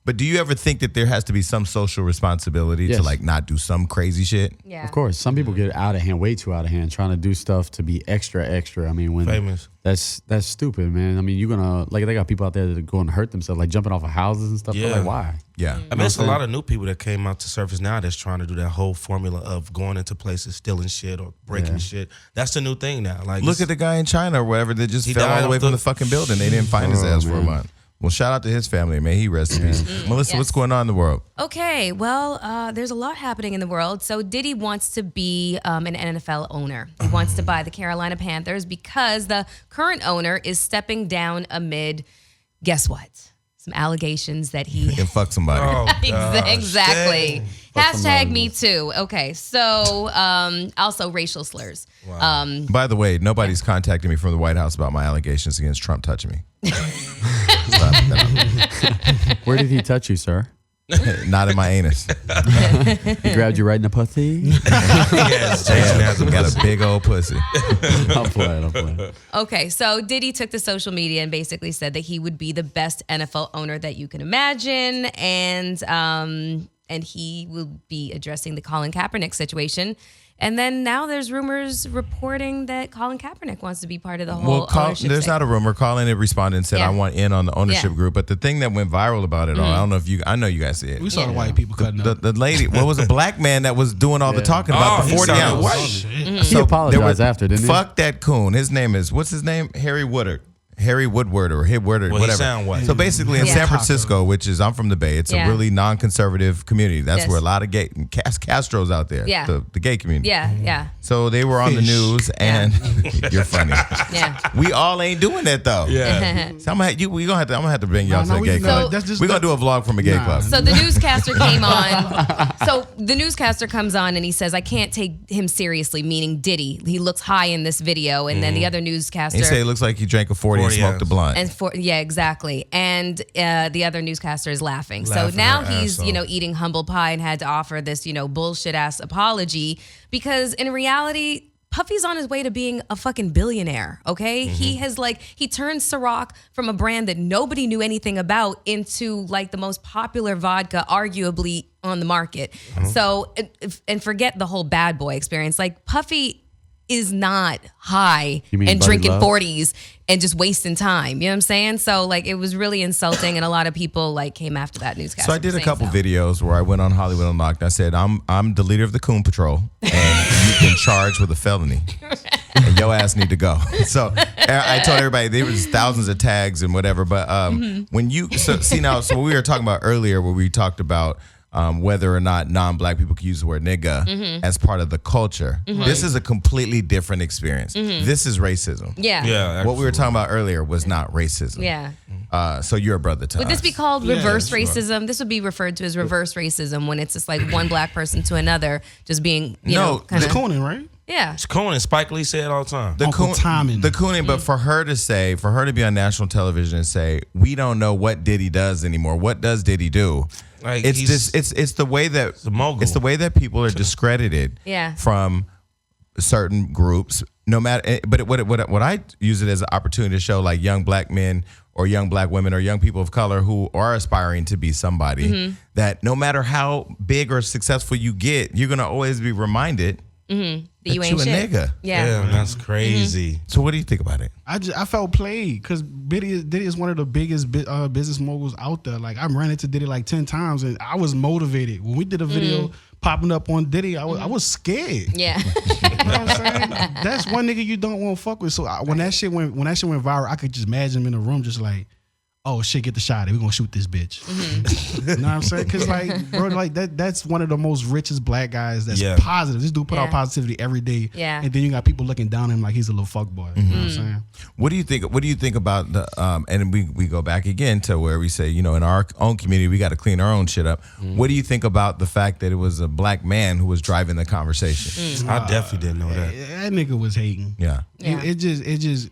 But do you ever think that there has to be some social responsibility to Yes. like not do some crazy shit? Yeah. Of course, some people get out of hand, way too out of hand, trying to do stuff to be extra. I mean, when Famous. that's stupid, man. I mean, you're gonna like they got people out there that are going to hurt themselves, like jumping off of houses and stuff. Yeah. Like, why? Yeah. I mean, there's a lot of new people that came out to surface now that's trying to do that whole formula of going into places, stealing shit or breaking shit. That's the new thing now. Like, Look at the guy in China or whatever that just He fell all died the way off from the- the fucking building. They didn't find his ass for a man. month. Well, shout out to his family. May he rest in peace. Melissa, Yes. what's going on in the world? Okay, well, there's a lot happening in the world. So Diddy wants to be an NFL owner. He wants to buy the Carolina Panthers because the current owner is stepping down amid, guess what? Some allegations that he And fuck somebody. Oh, gosh, exactly. dang. Hashtag me too. Okay, so also racial slurs. By the way, nobody's contacted me from the White House about my allegations against Trump touching me. Stop that. Where did he touch you, sir? Not in my anus. He grabbed you right in the pussy. Yes, Jason has a Got a big old pussy. I'm playing. Okay, so Diddy took to social media and basically said that he would be the best NFL owner that you can imagine, and he will be addressing the Colin Kaepernick situation. And then now there's rumors reporting that Colin Kaepernick wants to be part of the whole ownership there's thing. not a rumor. Colin had responded and said, Yeah. I want in on the ownership Yeah. group. But the thing that went viral about it all, I don't know if I know you guys see it. We saw the white people cutting up. The lady, what was a black man that was doing all the talking about the he 40 sounded ounce? white. Shit. He apologized after, didn't he? Fuck that coon. His name is, what's his name? Harry Woodard or Hit Woodard, Well, he whatever. sound white. So basically in Yeah. San Francisco, which is, I'm from the Bay, it's Yeah. a really non-conservative community. That's Yes. where a lot of gay, Castro's out there, Yeah. the gay community. Yeah. So they were on the news and you're funny. Yeah. We all ain't doing that though. Yeah. So I'm gonna have to bring y'all No, to the gay no, club. that's just- We're gonna do a vlog from a gay Nah. club. So the newscaster came on. So the newscaster comes on and he says, I can't take him seriously, meaning Diddy. He looks high in this video. And then the other newscaster. He say it looks like he drank a 40 and 40 smoked a ounce. blunt. And yeah, exactly. And the other newscaster is laughing. So Laughing now her he's, ass off. eating humble pie and had to offer this, bullshit ass apology because in reality, Puffy's on his way to being a fucking billionaire, okay? He has he turned Ciroc from a brand that nobody knew anything about into like the most popular vodka arguably on the market. So, and forget the whole bad boy experience. Like Puffy is not high You mean and Buddy drinking Love? 40s and just wasting time. You know what I'm saying? So it was really insulting and a lot of people came after that newscaster. So I did a saying couple so. videos where I went on Hollywood Unlocked. I said, I'm the leader of the Coon Patrol, and you've been charged with a felony. And your ass need to go. So I told everybody there was thousands of tags and whatever. But when you so what we were talking about earlier, where we talked about whether or not non-black people can use the word nigga as part of the culture. This is a completely different experience. This is racism. Yeah. Yeah. What we were talking about earlier was not racism. Yeah. So you're a brother to Would this us. be called reverse racism? This would be referred to as reverse racism when it's just like one black person to another just being, you No, know, kind It's of. Cooning, right? Yeah. It's Conan. Spike Lee said all the time. the Uncle Tommen. the cooning, but for her to be on national television and say, we don't know what Diddy does anymore. What does Diddy do? Like, It's he's- this. It's the way that a mogul. it's the way that people are discredited. Yeah. From certain groups, no matter. But what I use it as an opportunity to show like young black men or young black women or young people of color who are aspiring to be somebody that no matter how big or successful you get, you're gonna always be reminded That you that ain't you a shit. nigga. Yeah. Damn, that's crazy. So what do you think about it? I felt played because Diddy is one of the biggest business moguls out there. Like I ran into Diddy like 10 times and I was motivated. When we did a video popping up on Diddy, I was scared. Yeah. You know what I'm saying? That's one nigga you don't want to fuck with. So when that shit went viral, I could just imagine him in a room just like, oh shit, get the shot. We're gonna shoot this bitch. You know what I'm saying? Cause like, bro, like that's one of the most richest black guys that's Yeah. positive. This dude put out Yeah. positivity every day. Yeah. And then you got people looking down on him like he's a little fuck boy. You know what I'm saying? What do you think? What do you think about the? And we go back again to where we say, in our own community, we got to clean our own shit up. What do you think about the fact that it was a black man who was driving the conversation? I definitely didn't know that. That nigga was hating. Yeah. Yeah. It just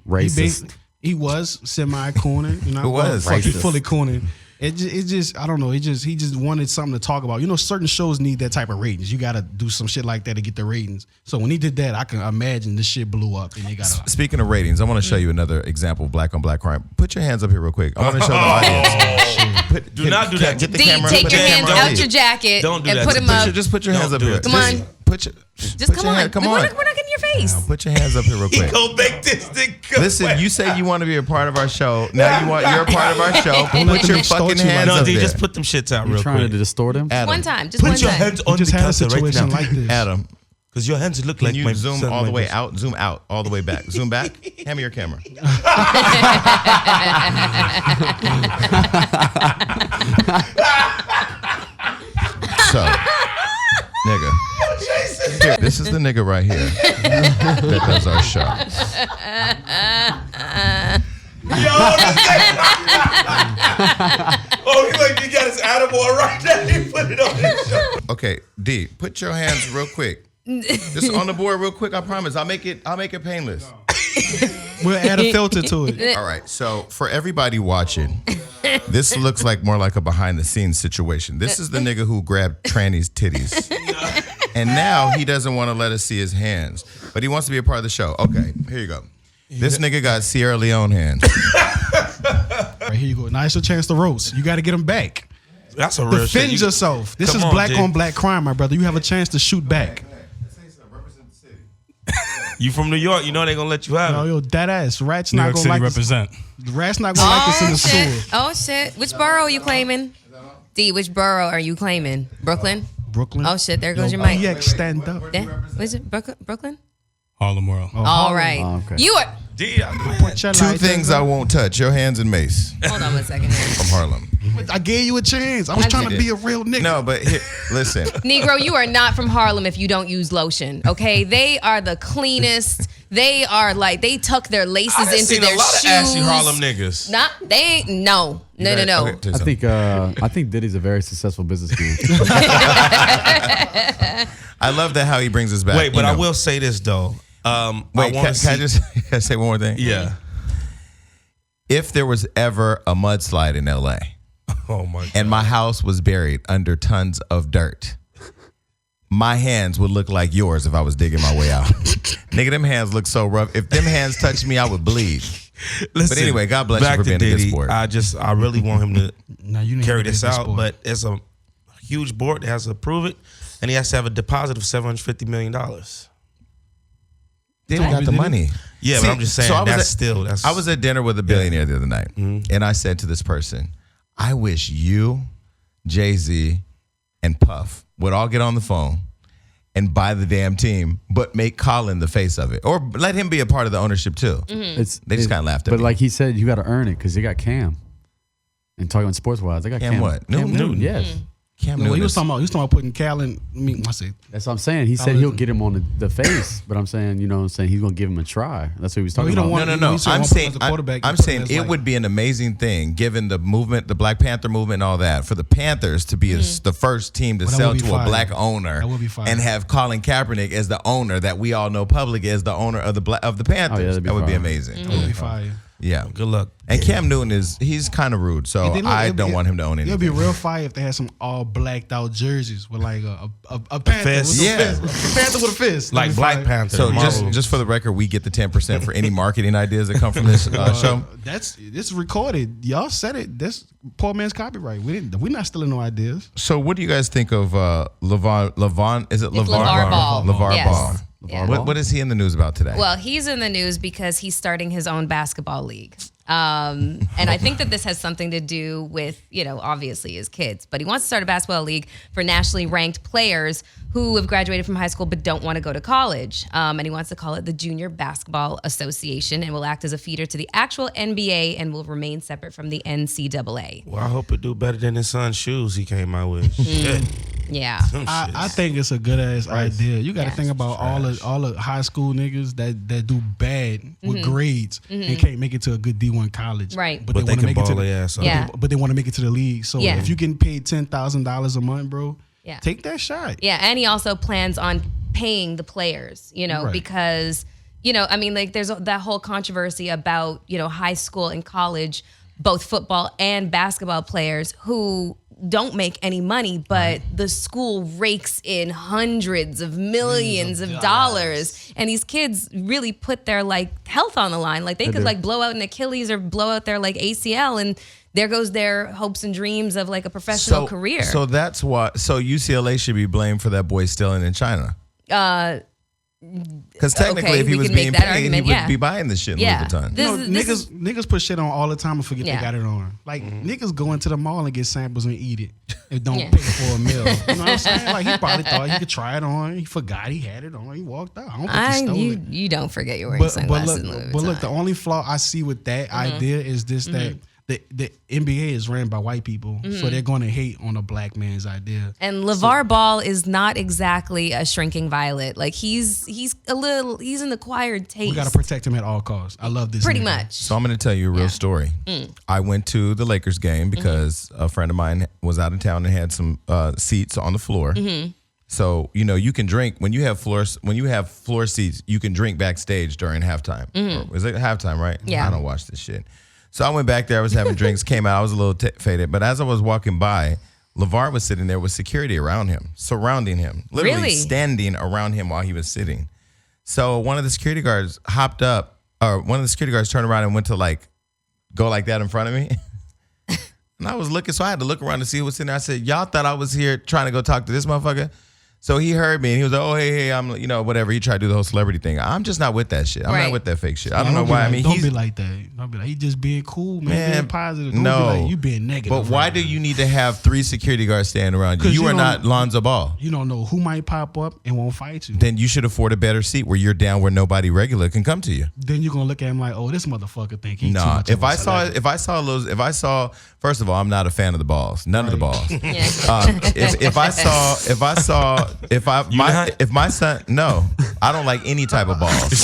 Racist. He was semi-cooning. You know, Who was? Fuck, he Racist. fully cooning. It just I don't know. He just wanted something to talk about. You know, certain shows need that type of ratings. You got to do some shit like that to get the ratings. So when he did that, I can imagine this shit blew up. And they got. Speaking of ratings, I want to show you another example of black on black crime. Put your hands up here real quick. I want to show the audience. Do not do that. Get the D, camera. take put your the hands camera out on. your jacket Don't do and that. put them up. Just put your hands Don't up do here. it. Come on. Just come on. Come We're on. not getting your face. Put your hands up here real quick. Go make this thing go. Listen, you say you want to be a part of our show. Now you're a part of our show. Don't let Put your them extort fucking you like hands No, up D, there. just put them shits out You're real trying quick. to distort him. Adam, One time. Just Put one your time. hands on just the had a cursor right situation now. like this. Adam, Because your hands look can like you my zoom son all the like way this. out? Zoom out all the way back. Zoom back. Hand me your camera. So, nigga. Here, this is the nigga right here that does our show. Oh, he like he got his attaboy right there. He put it on his show. Okay, D, put your hands real quick. Just on the board real quick, I promise. I'll make it painless. We'll add a filter to it. All right, so for everybody watching, this looks like more like a behind the scenes situation. This is the nigga who grabbed Tranny's titties. And now he doesn't want to let us see his hands, but he wants to be a part of the show. Okay, here you go. This nigga got Sierra Leone hands. Right, here you go. Now it's your chance to roast. You got to get them back. That's a real Defend shit. yourself. This Come is on, black G. on black crime, my brother. You have a chance to shoot back. You from New York, you know they gonna let you have No, it. yo, that ass. Rats New not York gonna City like represent. this. Rats not gonna like this in the shit. sewer. Oh shit. Which borough are you claiming? D, which borough are you claiming? Brooklyn? Brooklyn. Oh shit, there goes Yo, your mic. PX, stand up. Yeah. Was it Brooklyn? Harlem World. All right. Oh, okay. You are. D, Put your Two lights things in. I won't touch: your hands and mace Hold on one second. from Harlem. I gave you a chance. I was trying to be a real nigga. No, but here, listen. Negro, you are not from Harlem if you don't use lotion. Okay, they are the cleanest. They are like they tuck their laces I done into seen their a lot shoes. of ashy Harlem niggas. Nah, they ain't. No. Okay, tell you I something. think Diddy's a very successful businessman. I love that how he brings us back. Wait, but you I know. will say this though. Wait, I can I just can I say one more thing? Yeah. If there was ever a mudslide in LA Oh my God. and my house was buried under tons of dirt, my hands would look like yours if I was digging my way out. Nigga, them hands look so rough. If them hands touched me, I would bleed. Listen, But anyway, God bless you back for to being a good Diddy, sport. I really want him to Now you carry need to this be a good out, sport. but it's a huge board that has to approve it, and he has to have a deposit of $750 million. They got the money. Yeah, See, but I'm just saying so I was that's I was at dinner with a billionaire the other night, and I said to this person, I wish you, Jay-Z, and Puff would all get on the phone and buy the damn team, but make Colin the face of it. Or let him be a part of the ownership too. They just kind of laughed at But me. like he said, you got to earn it because they got Cam. And talking sports wise, they got Cam Cam. what? Cam Newton? Yes. Cam No, Newton he was is- talking about putting Callan. I mean, I say That's what I'm saying. He said he'll get him on the face, but I'm saying, you know what I'm saying, he's going to give him a try. That's what he was talking he don't about. want- No. He said I'm one put him saying, as a quarterback, I'm you put him saying as it like- would be an amazing thing, given the movement, the Black Panther movement, and all that, for the Panthers to be the first team to Well, that sell would to be a fire. black owner, That would be fire. and have Colin Kaepernick as the owner that we all know publicly as the owner of the Panthers. that'd be that would be fire. amazing. that would be fire. Yeah. good luck. And Cam Newton he's kind of rude, so And then look, I it'd don't be- want him to own It'll anything. be real fire if they had some all blacked out jerseys with like a panther fist. with a Yeah. fist. A panther with a fist. Like That'd be Black fire. Panther. So Marvel. just for the record, we get the 10% for any marketing ideas that come from this show. This is recorded. Y'all said it. This poor man's copyright. We're not stealing no ideas. So what do you guys think of LeVon? Is it It's LeVar LeVar Ball. LeVar Yes. Ball. Yeah. What is he in the news about today? Well, he's in the news because he's starting his own basketball league. And I think that this has something to do with, obviously his kids. But he wants to start a basketball league for nationally ranked players who have graduated from high school but don't want to go to college. And he wants to call it the Junior Basketball Association and will act as a feeder to the actual NBA and will remain separate from the NCAA. Well, I hope it do better than his son's shoes he came out with. Shit. Yeah. I think it's a good ass idea. You got to Yeah. think about all the high school niggas that do bad with grades and can't make it to a good D1 college. Right. But they they want to can make it to ball the their ass up. Yeah. But they want to make it to the league. So Yeah. if you getting paid $10,000 a month, bro, Yeah. take that shot. Yeah, and he also plans on paying the players, Right. because, there's that whole controversy about, high school and college both football and basketball players who don't make any money, but the school rakes in hundreds of millions of dollars, and these kids really put their like health on the line. Like they could like blow out an Achilles or blow out their like ACL, and there goes their hopes and dreams of like a professional career. So that's why. So UCLA should be blamed for that boy stealing in China. Because technically, if he was being paid, he would be buying this shit in Louis Vuitton. Niggas put shit on all the time and forget they got it on. Like niggas go into the mall and get samples and eat it and don't pay for a meal. You know what I'm saying? Like he probably thought he could try it on. He forgot he had it on. He walked out. I don't think he stole it. You don't forget you're wearing sunglasses in Louis Vuitton. But look, the only flaw I see with that idea is this: that the NBA is ran by white people, so they're going to hate on a black man's idea. And LeVar Ball is not exactly a shrinking violet. Like he's an acquired taste. We got to protect him at all costs. I love this. Pretty nigga. much. So I'm going to tell you a real story. I went to the Lakers game because a friend of mine was out of town and had some seats on the floor. So you can drink when you have floor seats. You can drink backstage during halftime. Is it halftime, right? Yeah. I don't watch this shit. So I went back there. I was having drinks. Came out. I was a little faded. But as I was walking by, LeVar was sitting there with security around him, surrounding him, literally standing around him while he was sitting. So one of the security guards hopped up, or one of the security guards turned around and went to like go like that in front of me. And I was looking, so I had to look around to see who was sitting there. I said, y'all thought I was here trying to go talk to this motherfucker? So he heard me and he was like, oh, hey, I'm, whatever. He tried to do the whole celebrity thing. I'm just not with that shit. I'm not with that fake shit. I don't know why. Don't be like that. Don't be like, he just being cool, man. Being positive. Don't be like, you being negative. But why do you need to have 3 security guards standing around you? You are not Lonzo Ball. You don't know who might pop up and won't fight you. Then you should afford a better seat where you're down where nobody regular can come to you. Then you're going to look at him like, oh, this motherfucker think he too much if I saw, first of all, I'm not a fan of the balls. None of the balls. If my son, no, I don't like any type of balls.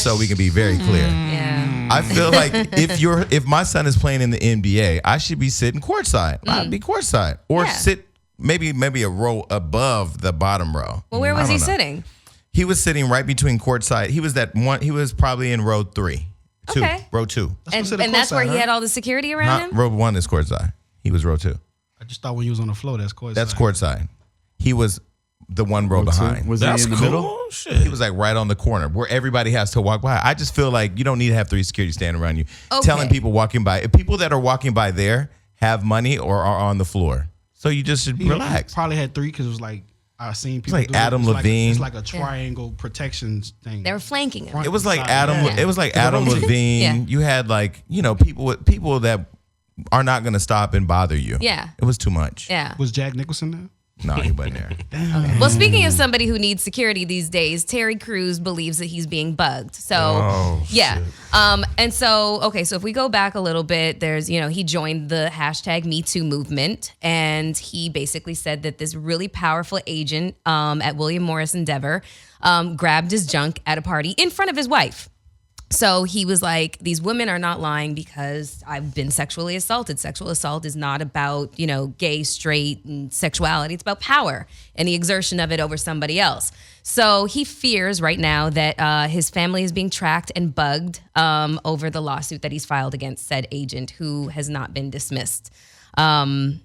So we can be very clear. I feel like if my son is playing in the NBA, I should be sitting courtside. I'd be courtside or sit maybe a row above the bottom row. Well, where was he sitting? He was sitting right between courtside. He was he was probably in row 3. Row 2. And that's where he had all the security around him? Row 1 is courtside. He was row 2. I just thought when you was on the floor, that's courtside. That's courtside. He was the one row behind. Was he in the middle? Shit. He was like right on the corner where everybody has to walk by. I just feel like you don't need to have 3 security standing around you. Telling people walking by. If people that are walking by there have money or are on the floor. So you just should relax. He probably had 3 because it was like, I seen people like Adam Levine. It's like a triangle protection thing. They were flanking him. It was like Adam. It was like Adam Levine. You had like people that are not going to stop and bother you. Yeah. It was too much. Yeah. Was Jack Nicholson there? No, he wasn't there. Well, speaking of somebody who needs security these days, Terry Crews believes that he's being bugged. So, shit. And so if we go back a little bit, there's, he joined the hashtag #MeToo movement, and he basically said that this really powerful agent at William Morris Endeavor grabbed his junk at a party in front of his wife. So he was like, these women are not lying because I've been sexually assaulted. Sexual assault is not about, gay, straight, and sexuality. It's about power and the exertion of it over somebody else. So he fears right now that his family is being tracked and bugged over the lawsuit that he's filed against said agent who has not been dismissed. I'm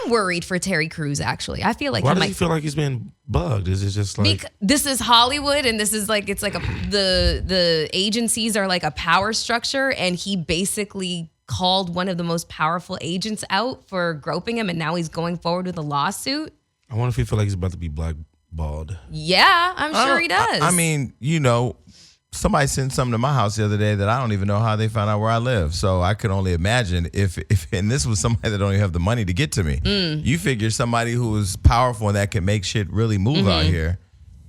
worried for Terry Crews, actually. I feel like why does he feel like he's been bugged? Is it just like this is Hollywood, and this is like it's like the agencies are like a power structure, and he basically called one of the most powerful agents out for groping him, and now he's going forward with a lawsuit. I wonder if he feel like he's about to be blackballed. Yeah, I'm sure he does. I mean, somebody sent something to my house the other day that I don't even know how they found out where I live. So I could only imagine if and this was somebody that don't even have the money to get to me. You figure somebody who is powerful and that can make shit really move out here.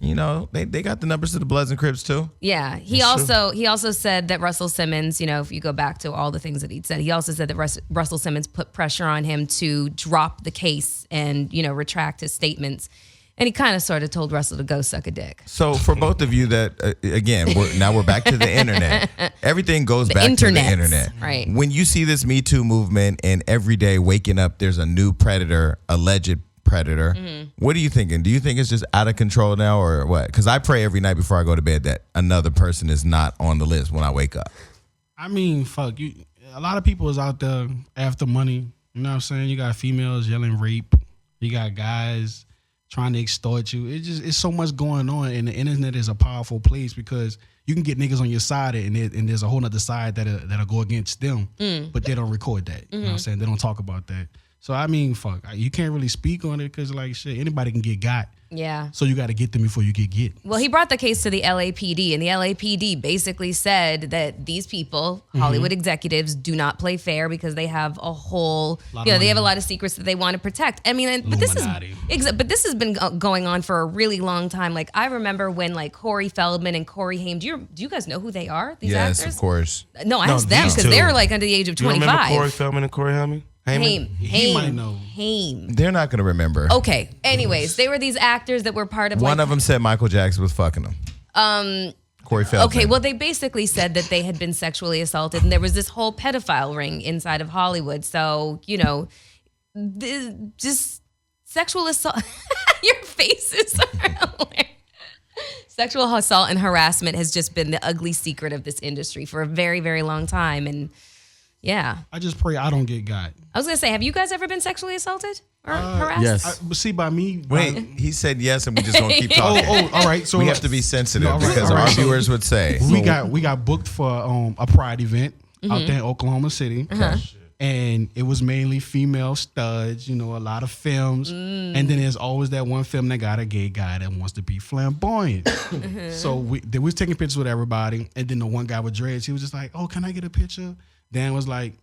They got the numbers to the Bloods and Crips too. Yeah. He also said that Russell Simmons, if you go back to all the things that he'd said, he also said that Russell Simmons put pressure on him to drop the case and, retract his statements. And he kind of sort of told Russell to go suck a dick. So for both of you that, again, we're back to the internet. Everything goes back to the internet. Right. When you see this Me Too movement and every day waking up, there's a new predator, alleged predator. What are you thinking? Do you think it's just out of control now or what? Because I pray every night before I go to bed that another person is not on the list when I wake up. I mean, fuck you. A lot of people is out there after money. You know what I'm saying? You got females yelling rape. You got guys trying to extort you. It's so much going on, and the internet is a powerful place because you can get niggas on your side, and there's a whole nother side that'll go against them, but they don't record that. You know what I'm saying? They don't talk about that. So I mean, fuck, you can't really speak on it because like shit, anybody can get got. Yeah. So you got to get them before you get. Well, he brought the case to the LAPD, and the LAPD basically said that these people, Hollywood executives, do not play fair because they have a whole, they have a lot of secrets that they want to protect. I mean, but this has been going on for a really long time. Like I remember when like Corey Feldman and Corey Haim. Do you guys know who they are? These actors? Yes, of course. No, I asked them because they're like under the age of 25. You remember Corey Feldman and Corey Haim? He might know. Haim. They're not going to remember. Okay. Anyways, they were these actors that were part of. One of them said Michael Jackson was fucking them. Corey Feldman. Okay, well, they basically said that they had been sexually assaulted, and there was this whole pedophile ring inside of Hollywood. So, just sexual assault. Your faces are hilarious. Sexual assault and harassment has just been the ugly secret of this industry for a very, very long time, and. Yeah. I just pray I don't get got. I was going to say, have you guys ever been sexually assaulted or harassed? Yes. But see, by me. Wait, he said yes, and we just gonna keep talking. All right. So we have to be sensitive all right, because all right, our so viewers would say we got booked for a Pride event out there in Oklahoma City. And it was mainly female studs, a lot of films. And then there's always that one film that got a gay guy that wants to be flamboyant. So we was taking pictures with everybody. And then the one guy with dreads, he was just like, oh, can I get a picture? Dan was like,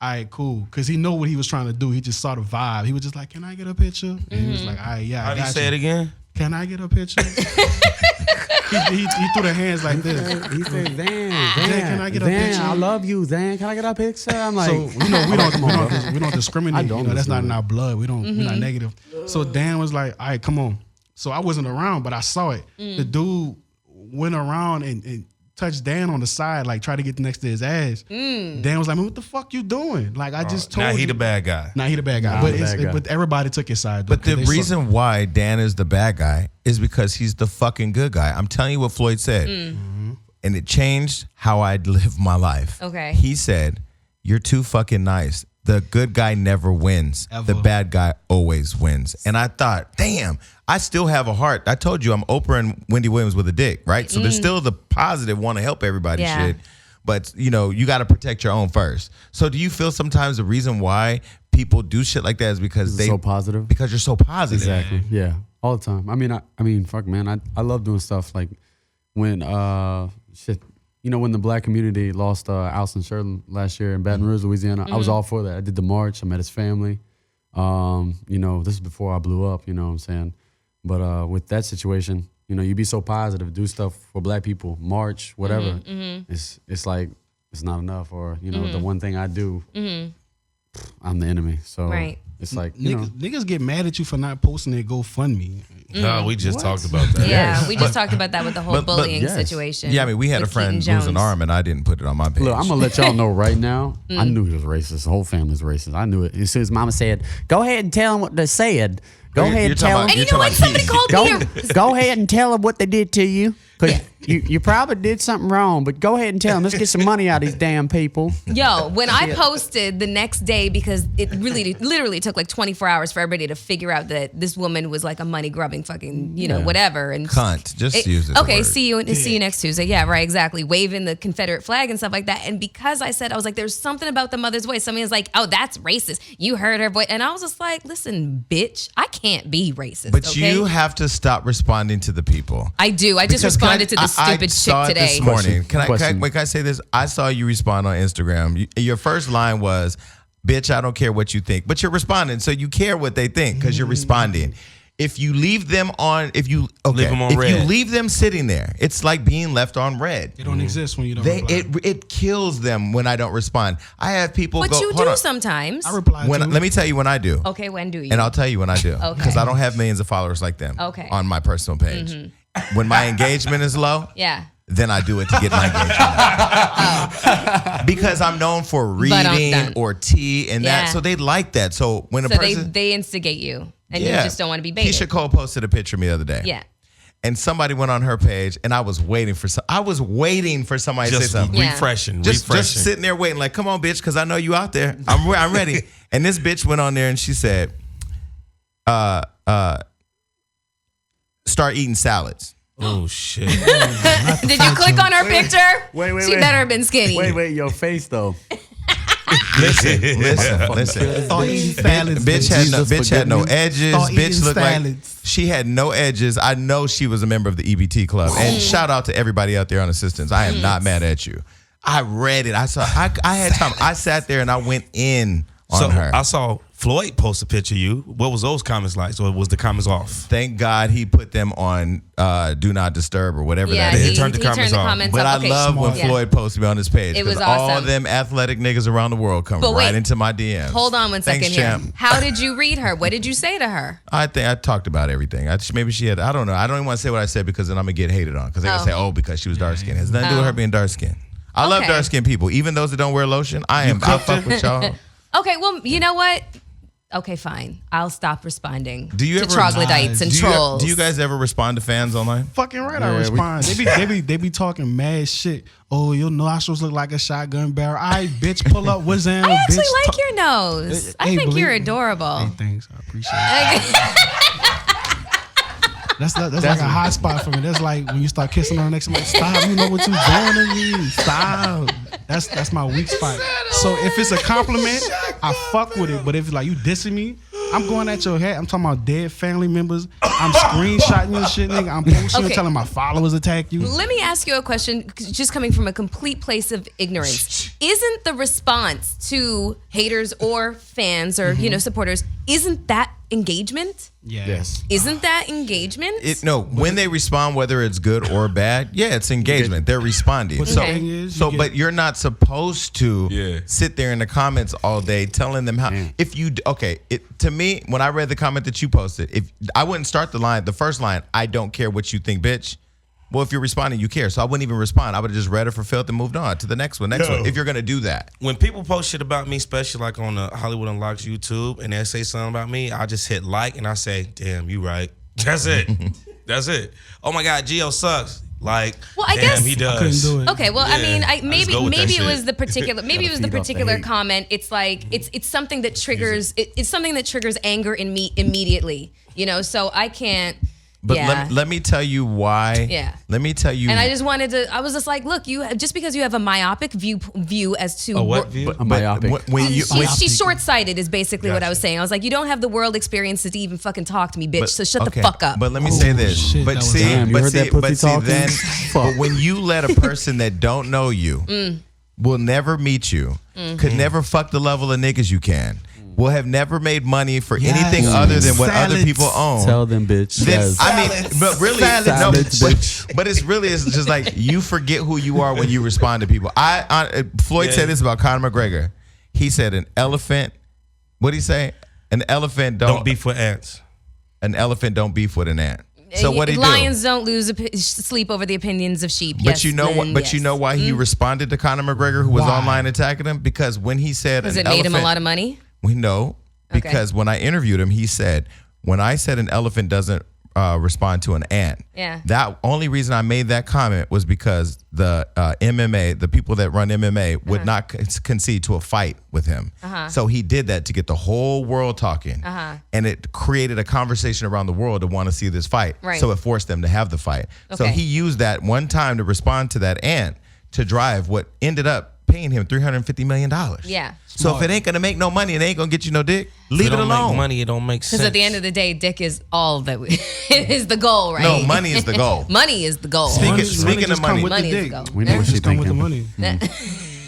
all right, cool. Because he knew what he was trying to do. He just saw the vibe. He was just like, can I get a picture? And he was like, all right, yeah, How do you say it again? Can I get a picture? he threw the hands like this. He said, Dan, can I get a picture? I love you, Dan. Can I get a picture? I'm like, so we don't discriminate. That's not in our blood. We're not negative. So Dan was like, all right, come on. So I wasn't around, but I saw it. The dude went around and touched Dan on the side, like try to get next to his ass. Dan was like, man, what the fuck you doing? Like I just told you. Now he the bad guy. Now he the bad guy. But everybody took his side. But the reason why Dan is the bad guy is because he's the fucking good guy. I'm telling you what Floyd said. And it changed how I'd live my life. Okay. He said, you're too fucking nice. The good guy never wins. Ever. The bad guy always wins. And I thought, damn, I still have a heart. I told you I'm Oprah and Wendy Williams with a dick, right? So there's still the positive, want to help everybody shit. But, you got to protect your own first. So do you feel sometimes the reason why people do shit like that is because so positive? Because you're so positive. Exactly. Yeah. All the time. I mean, fuck, man. I love doing stuff like when, when the black community lost Alson Sherlin last year in Baton Rouge, Louisiana, I was all for that. I did the march. I met his family. This is before I blew up, you know what I'm saying? But with that situation, you be so positive, do stuff for black people, march, whatever. It's like, it's not enough. Or, the one thing I do, I'm the enemy. So it's like, niggas get mad at you for not posting their GoFundMe. No, we just talked about that. Yeah, we just talked about that with the whole bullying situation. Yeah, I mean, we had a friend lose an arm, and I didn't put it on my page. Look, I'm going to let y'all know right now, I knew he was racist. The whole family's racist. I knew it. As soon as mama said, go ahead and tell them what they said. Go ahead and tell them. And you know what? Somebody called me Go ahead and tell them what they did to you. Because you probably did something wrong, but go ahead and tell them. Let's get some money out of these damn people. Yo, when I posted the next day, because it literally took like 24 hours for everybody to figure out that this woman was like a money grubbing fucking, whatever. And cunt. Just use it. Okay, see you next Tuesday. Yeah, right, exactly. Waving the Confederate flag and stuff like that. And because I said, I was like, there's something about the mother's voice. Somebody was like, oh, that's racist. You heard her voice. And I was just like, listen, bitch, I can't be racist. But you have to your responding to the people. I do. I just responded to the stupid chick today. This morning. Can I say this? I saw you respond on Instagram. Your first line was, bitch, I don't care what you think. But you're responding, so you care what they think because you're responding. If you leave them on, you leave them sitting there, it's like being left on red. It don't exist when you don't reply. It kills them when I don't respond. I have people but you do sometimes. I reply let me tell you when I do. Okay, when do you? And I'll tell you when I do. Okay. Because I don't have millions of followers like them on my personal page. When my engagement is low, then I do it to get my engagement. Because I'm known for reading or tea and that. So they like that. So when a person... they instigate you. And you just don't want to be baited. Keisha Cole posted a picture of me the other day. Yeah. and somebody went on her page, and I was waiting for somebody to say Just something. Yeah. refreshing. Just sitting there waiting, like, come on, bitch, because I know you out there. I'm ready. And this bitch went on there and she said, start eating salads. Oh shit. Did you click on her picture? Wait, She better have been skinny. Wait, your face though. Listen. Start eating salads. Bitch had no edges. Start Bitch eating looked like salads. she had no edges. I know she was a member of the EBT club. And shout out to everybody out there on assistance. I am not mad at you. I read it. I had time. I sat there and I went in on her. I saw Floyd post a picture of you. What was those comments like? So was the comments off? Thank God he put them on Do Not Disturb or whatever Yeah, that is. he turned the comments off. But I Okay, love when yeah. Floyd posted me on his page. It was 'cause all awesome. them athletic niggas around the world come But wait, right into my DMs. Hold on one second Thanks, here. champ. How did you read her? What did you say to her? I think I talked about everything. Maybe she had, I don't know. I don't even want to say what I said because then I'm going to get hated on. Because they're going to say, because she was dark skinned. It has nothing to do with her being dark skinned. I love Okay. dark skinned people. Even those that don't wear lotion, I fuck with y'all. Okay, well, you know what? Okay, fine. I'll stop responding Do you to ever- troglodytes and trolls. Do you guys ever respond to fans online? Fucking right, I respond. They be talking mad shit. Oh, your nostrils look like a shotgun barrel. All right, bitch, pull up. What's down, I actually bitch? like your nose. I Hey, think believe you're me. adorable. Hey, thanks. I appreciate it. That's like a hot spot for me. That's like when you start kissing on the next one. Stop, you know what you doing to me. Stop. That's my weak spot. So if it's a compliment, I fuck with it. But if like you dissing me, I'm going at your head. I'm talking about dead family members. I'm screenshotting your shit, nigga. I'm posting Okay. telling my followers attack you. Let me ask you a question, just coming from a complete place of ignorance. Isn't the response to haters or fans or supporters, isn't that engagement? Yeah. Yes. Isn't that engagement? No, when they respond, whether it's good or bad, yeah, it's engagement. They're responding. But the So, thing is, so but you're not supposed to Yeah. sit there in the comments all day telling them how. Yeah. If you to me, when I read the comment that you posted, if I wouldn't start the first line, I don't care what you think, bitch. Well, if you're responding, you care. So I wouldn't even respond. I would have just read it for filth and moved on to the next one. If you're gonna do that. When people post shit about me, especially like on the Hollywood Unlocked YouTube, and they say something about me, I just hit like and I say, damn, you right. That's it. That's it. Oh my God, Gio sucks. Like, Well, I damn, guess- he does. I couldn't do it. Okay, well, I Yeah, mean, I just go with that maybe it shit. was the particular feed off the hate. comment. It's like it's something that triggers it's something that triggers anger in me immediately. So I can't. But yeah. let me tell you why. Yeah. Let me tell you. And I was just like, look, just because you have a myopic view as to A what view? A myopic. She's short-sighted is basically what I was saying. I was like, you don't have the world experience to even fucking talk to me, bitch. So shut the fuck up. But let me say this. shit, But that was see, damn, you but heard see, that pussy but see, talking? then Fuck. but when you let a person that don't know you, will never meet you, could never fuck the level of niggas you can, will have never made money for anything other than what other Salads. people own. Tell them, bitch. Then, Yes. I mean, but really, Salads, bitch. but it's really it's just like you forget who you are when you respond to people. Floyd said this about Conor McGregor. He said an elephant. What did he say? An elephant Don't beef with ants. An elephant don't beef with an ant. So what he do? Lions don't sleep over the opinions of sheep. But Yes, you know what? then But yes. you know why he responded to Conor McGregor, who was Why? online attacking him? Because when he said Because an it made him a elephant- lot of money. We know because when I interviewed him, he said, when I said an elephant doesn't respond to an ant, Yeah. that only reason I made that comment was because the MMA, the people that run MMA, would not concede to a fight with him. So he did that to get the whole world talking, and it created a conversation around the world to want to see this fight. Right. So it forced them to have the fight. So Okay. he used that one time to respond to that ant to drive what ended up paying him $350 million. Yeah. So if it ain't gonna make no money, it ain't gonna get you no dick. Leave it don't alone. Make money, it don't make sense. Because at the end of the day, dick is all that is the goal, right? No, money is the goal. Money is the goal. Speaking of just come money, with Money the is dick. the goal. We know what she Just come with the thinking. money.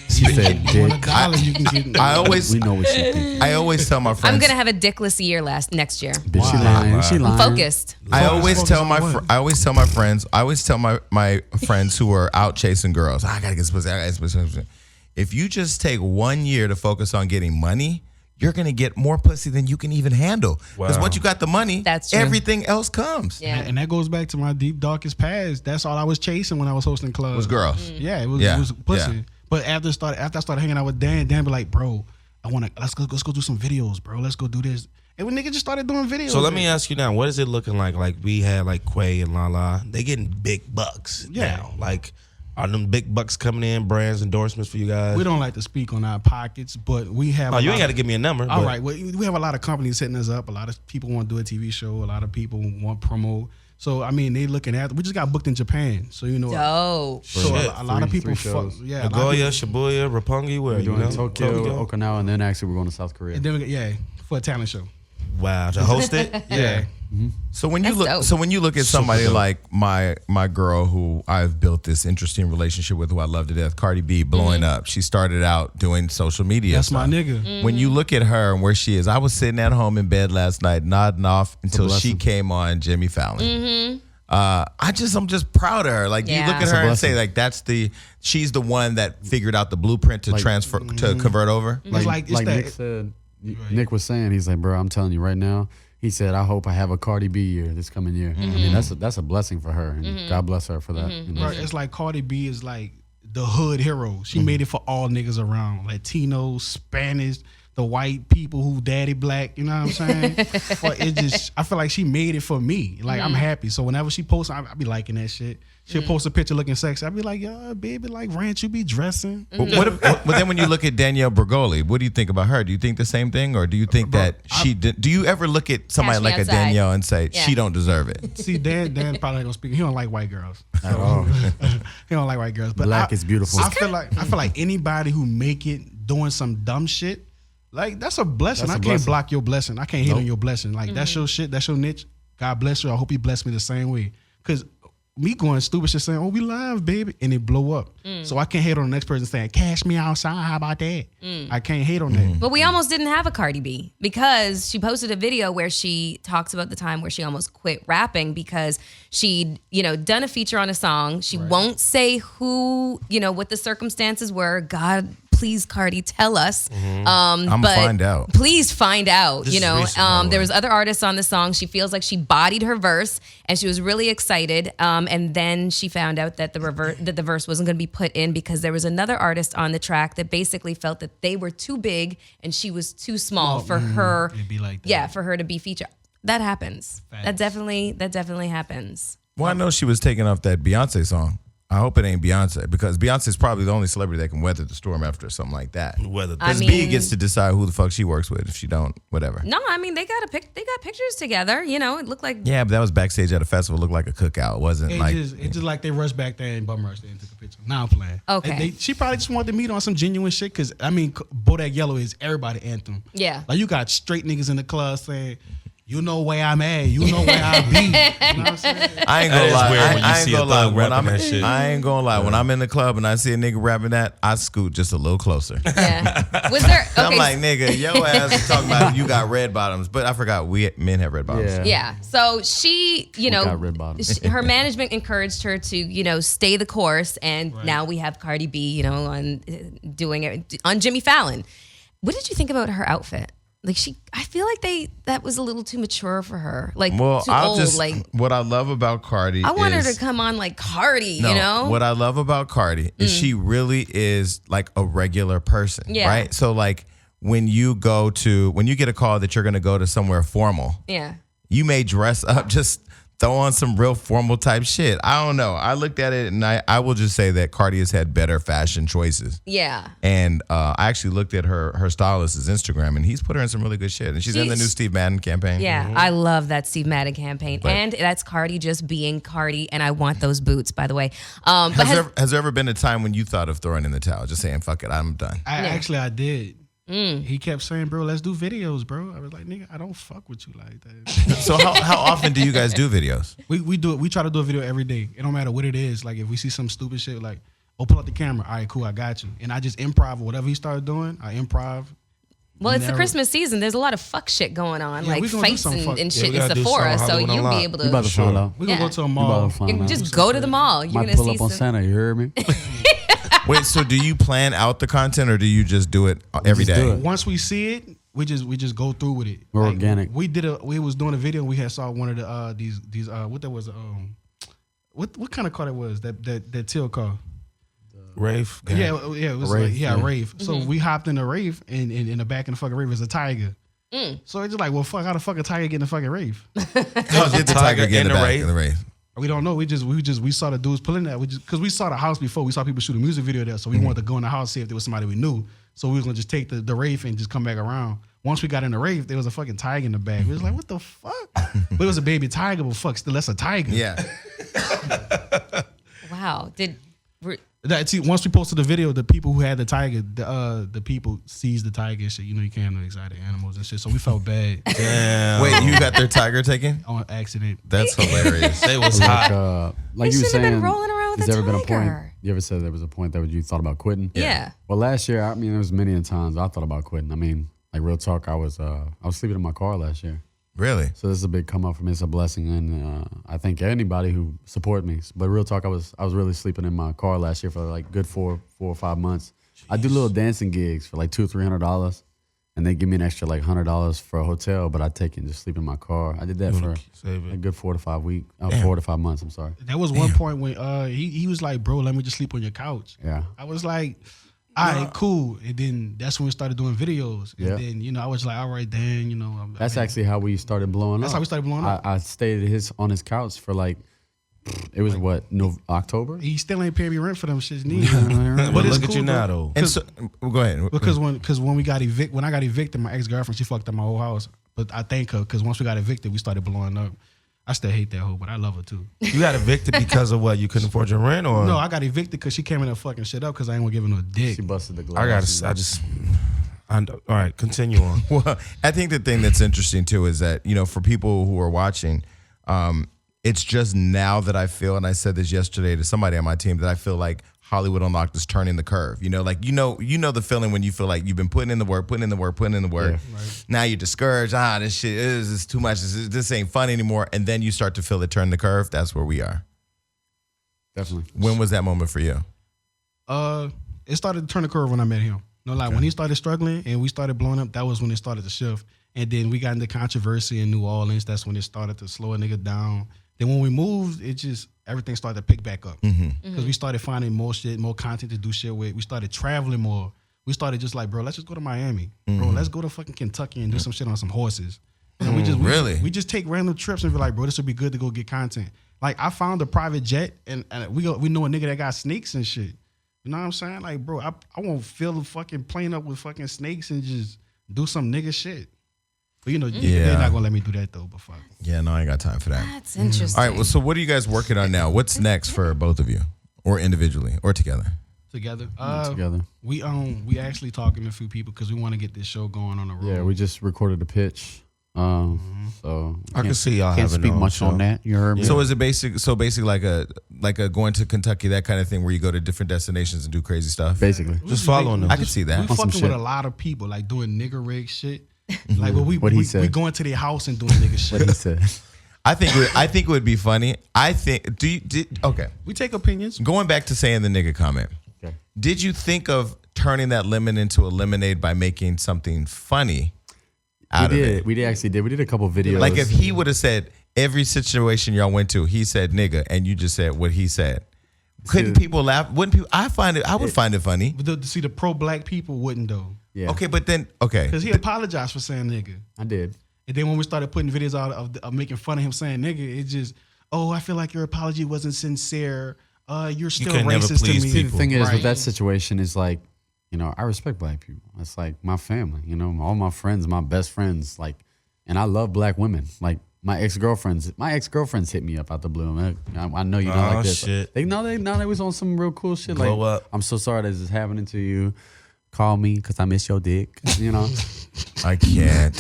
She said $1 dick. you can get. I always We know what she thinking. I always tell my friends. I'm gonna have a dickless year next year. Bitch, she lying. She lying. Focused. I always Focus tell on my what? I always tell my friends. I always tell my friends who are out chasing girls. I gotta get this pussy. I gotta get this pussy. If you just take 1 year to focus on getting money, you're gonna get more pussy than you can even handle. Because Wow. once you got the money, That's true. everything else comes. Yeah. And that goes back to my deep darkest past. That's all I was chasing when I was hosting clubs. Was girls. Yeah, it was, Yeah, it was pussy. yeah. But after I started hanging out with Dan be like, bro, let's go do some videos, bro. Let's go do this. And when niggas just started doing videos. So let me ask you now, what is it looking like? Like we had like Quay and Lala, they getting big bucks now. Like, are them big bucks coming in, brands, endorsements for you guys? We don't like to speak on our pockets, but we have. Oh, you ain't got to give me a number. All right, well, we have a lot of companies hitting us up. A lot of people want to do a TV show. A lot of people want promo. So I mean, they looking at. We just got booked in Japan, so you know. Dope. So a lot of people. Yeah, Nagoya, Shibuya, Roppongi, where We're you doing know? Tokyo, Okinawa, and then actually we're going to South Korea. and then for a talent show. Wow, to host it? Yeah. So when you That's look, dope. so when you look at somebody dope. like my girl who I've built this interesting relationship with, who I love to death, Cardi B, blowing up. She started out doing social media. That's stuff. my nigga. When you look at her and where she is, I was sitting at home in bed last night, nodding off until she blessing. came on Jimmy Fallon. I'm just proud of her. Like you Yeah. look at That's her a and say blessing. like she's the one that figured out the blueprint to transfer to convert over. It's like it's that. Nick said, Nick was saying, he's like, bro, I'm telling you right now. He said, I hope I have a Cardi B year this coming year. I mean, that's a blessing for her, and God bless her for that. You know? Right, it's like Cardi B is like the hood hero. She made it for all niggas around, Latinos, Spanish, the white people who daddy black. You know what I'm saying? But I feel like she made it for me. Like I'm happy. So whenever she posts, I be liking that shit. She'll post a picture looking sexy. I be like, yeah, baby, like Ranch, you be dressing. But then when you look at Danielle Bergoli, what do you think about her? Do you think the same thing, or do you think that she did? Do you ever look at somebody Cash me like a outside. Danielle and say Yeah. she don't deserve it? See, Dan probably ain't gonna speak. He don't like white girls. At all. He don't like white girls. But Black is beautiful. I feel like anybody who make it doing some dumb shit, like that's a blessing. That's I a can't blessing. block your blessing. I can't hate on your blessing. Like that's your shit. That's your niche. God bless you. I hope He bless me the same way. Cause me going stupid shit saying, "Oh, we live, baby," and it blow up. So I can't hate on the next person saying, "Cash me outside." How about that? I can't hate on that. But we almost didn't have a Cardi B because she posted a video where she talks about the time where she almost quit rapping because she'd, done a feature on a song. She won't say who, what the circumstances were. God, please, Cardi, tell us. I'm but find out. Please find out. This is recent, by the There way. was other artists on the song. She feels like she bodied her verse and she was really excited. And then she found out that the verse wasn't going to be put in because there was another artist on the track that basically felt that they were too big and she was too small for her. It'd be like that. Yeah, for her to be featured. That happens. Facts. That definitely happens. Well, I know she was taking off that Beyonce song. I hope it ain't Beyonce because Beyonce's probably the only celebrity that can weather the storm after something like that. Whether I Because mean- B gets to decide who the fuck she works with. If she don't, whatever. No, I mean they got pictures together. It looked like Yeah, but that was backstage at a festival. It looked like a cookout. It wasn't It's just like they rushed back there and bum rushed there and took a picture. Now I'm playing. Okay. She probably just wanted to meet on some genuine shit because, Bodak Yellow is everybody anthem. Yeah. Like you got straight niggas in the club saying, you know where I'm at, you know where I be. You know what I'm saying? I ain't That gonna is lie. weird when you I ain't see a gonna lie. thug When rapping that shit. I ain't gonna lie. When I'm in the club and I see a nigga rapping that, I scoot just a little closer. yeah. Was there? Okay. I'm like, nigga, your ass is talking about you got red bottoms, but I forgot men have red bottoms. Yeah. Yeah. So she, got red bottoms. her management encouraged her to, stay the course. And now we have Cardi B, on doing it on Jimmy Fallon. What did you think about her outfit? Like I feel like that was a little too mature for her. Like Well, too I'll old. just Like what I love about Cardi. I want her is, to come on like Cardi, No, what I love about Cardi is she really is like a regular person, Yeah. right? So like when you get a call that you're gonna go to somewhere formal, Yeah. you may dress up, just throw on some real formal type shit. I don't know. I looked at it and I will just say that Cardi has had better fashion choices. Yeah. And I actually looked at her stylist's Instagram, and he's put her in some really good shit. And she's in the new Steve Madden campaign. Yeah, I love that Steve Madden campaign, and that's Cardi just being Cardi. And I want those boots, by the way. But Has there ever been a time when you thought of throwing in the towel, just saying "fuck it, I'm done"? I did. He kept saying, bro, let's do videos, bro. I was like, nigga, I don't fuck with you like that. So how often do you guys do videos? we do it. We try to do a video every day. It don't matter what it is. Like if we see some stupid shit, like, oh, pull out the camera. All right, cool, I got you. And I just improv whatever he started doing. I improv. well, it's the Never- Christmas season. There's a lot of fuck shit going on, Yeah, like we gonna do fights some and, fuck- and Yeah, shit we in gotta do Sephora. some So Hollywood you'll Unlocked. be able You about to. to find out. We gonna Yeah. go to a You mall. about to find out. Just go to the mall. You're Might gonna pull see up on some. Santa. You heard me? Wait, so do you plan out the content, or do you just do it every Just day? do it. Once we see it, we just go through with it. We're organic. We was doing a video and we had saw one of the these what that was what kind of car that was that teal car. Rafe. Yeah, it was Wraith, like, yeah, yeah. Rave. So we hopped in the Rave and in the back of the fucking Rave is a tiger. So it's just like, well, fuck, how the fuck a tiger get in the fucking rave? How did the tiger get in the back of the rave? We don't know. We saw the dudes pulling that. Because we saw the house before. We saw people shoot a music video there. So we wanted to go in the house, see if there was somebody we knew. So we was going to just take the rave and just come back around. Once we got in the rave, there was a fucking tiger in the bag. We was like, what the fuck? But it was a baby tiger, but fuck, still, that's a tiger. Yeah. Wow. Once we posted the video, the people who had the tiger, the people seized the tiger and shit. You know, you can't have no exotic animals and shit. So we felt bad. Damn. Wait, you got their tiger taken? On accident. That's hilarious. They was hot. Like They you were shouldn't have saying, been rolling around with has a there ever been a point? tiger. You ever said there was a point that you thought about quitting? Yeah. Well, last year, I mean, there was many times I thought about quitting. I mean, like real talk, I was sleeping in my car last year. Really? So this is a big come up for me. It's a blessing, and I thank anybody who support me. But real talk, I was really sleeping in my car last year for like good 4 or 5 months. Jeez. I do little dancing gigs for like $200-$300, and they give me an extra like $100 for a hotel. But I take it and just sleep in my car. I did that for a good 4 to 5 months. I'm sorry. That was one point when he was like, bro, let me just sleep on your couch. Yeah. I was like, all right, cool. And then that's when we started doing videos. And then, you know, I was like, all right, Dan, you know. That's actually how we started blowing up. That's how we started blowing up. I stayed on his couch for like, it was October? He still ain't paying me rent for them shits. But look at you now, though. And so, go ahead. Because when I got evicted, my ex-girlfriend, she fucked up my whole house. But I thank her because once we got evicted, we started blowing up. I still hate that hoe, but I love her too. You got evicted because of what? You couldn't afford your rent, or no? I got evicted because she came in and fucking shit up because I ain't gonna give her no dick. She busted the glass. All right, continue on. Well, I think the thing that's interesting too is that, you know, for people who are watching, it's just now that I feel, and I said this yesterday to somebody on my team, that I feel like Hollywood Unlocked is turning the curve. You know, like you know the feeling when you feel like you've been putting in the work. Yeah, right. Now you're discouraged. This shit is too much. This ain't fun anymore. And then you start to feel it turn the curve. That's where we are. Definitely. When was that moment for you? It started to turn the curve when I met him. No lie, when he started struggling and we started blowing up, that was when it started to shift. And then we got into controversy in New Orleans. That's when it started to slow a nigga down. Then when we moved, everything started to pick back up. Because we started finding more shit, more content to do shit with. We started traveling more. We started just like, bro, let's just go to Miami. Bro, let's go to fucking Kentucky and do some shit on some horses. And we just take random trips and be like, bro, this would be good to go get content. Like, I found a private jet and we know a nigga that got snakes and shit. You know what I'm saying? Like, bro, I won't fill the fucking plane up with fucking snakes and just do some nigga shit. But you know, they're not gonna let me do that though. But fuck. Yeah, no, I ain't got time for that. That's interesting. All right, well, so what are you guys working on now? What's next for both of you, or individually, or together? Together. Together. We actually talking to a few people because we want to get this show going on the road. Yeah, we just recorded a pitch. So I can see y'all can't having speak much on that. You heard me. So is it basically like a going to Kentucky, that kind of thing, where you go to different destinations and do crazy stuff? Basically, just following them. I can see that. We fucking with a lot of people, like doing nigga rig shit. Like, but we going to their house and doing nigga shit. What he said. I think it would be funny. Okay. We take opinions. Going back to saying the nigga comment. Okay. Did you think of turning that lemon into a lemonade by making something funny out of it? We actually did. We did a couple videos. Like if he would have said every situation y'all went to, he said nigga, and you just said what he said. Couldn't people laugh? Wouldn't people? I would find it funny. But see, the pro-black people wouldn't though. Yeah. Okay, but then because he apologized for saying nigga. I did. And then when we started putting videos out of making fun of him saying nigga, it just, I feel like your apology wasn't sincere. You're still racist to me. See, the thing is, with that situation is like, you know, I respect black people. It's like my family, you know, all my friends, my best friends, like, and I love black women. Like my ex-girlfriends hit me up out the blue. Man, I know you don't like this. Shit. They was on some real cool shit. Blow like, up. I'm so sorry that this is happening to you. Call me because I miss your dick. You know, I can't.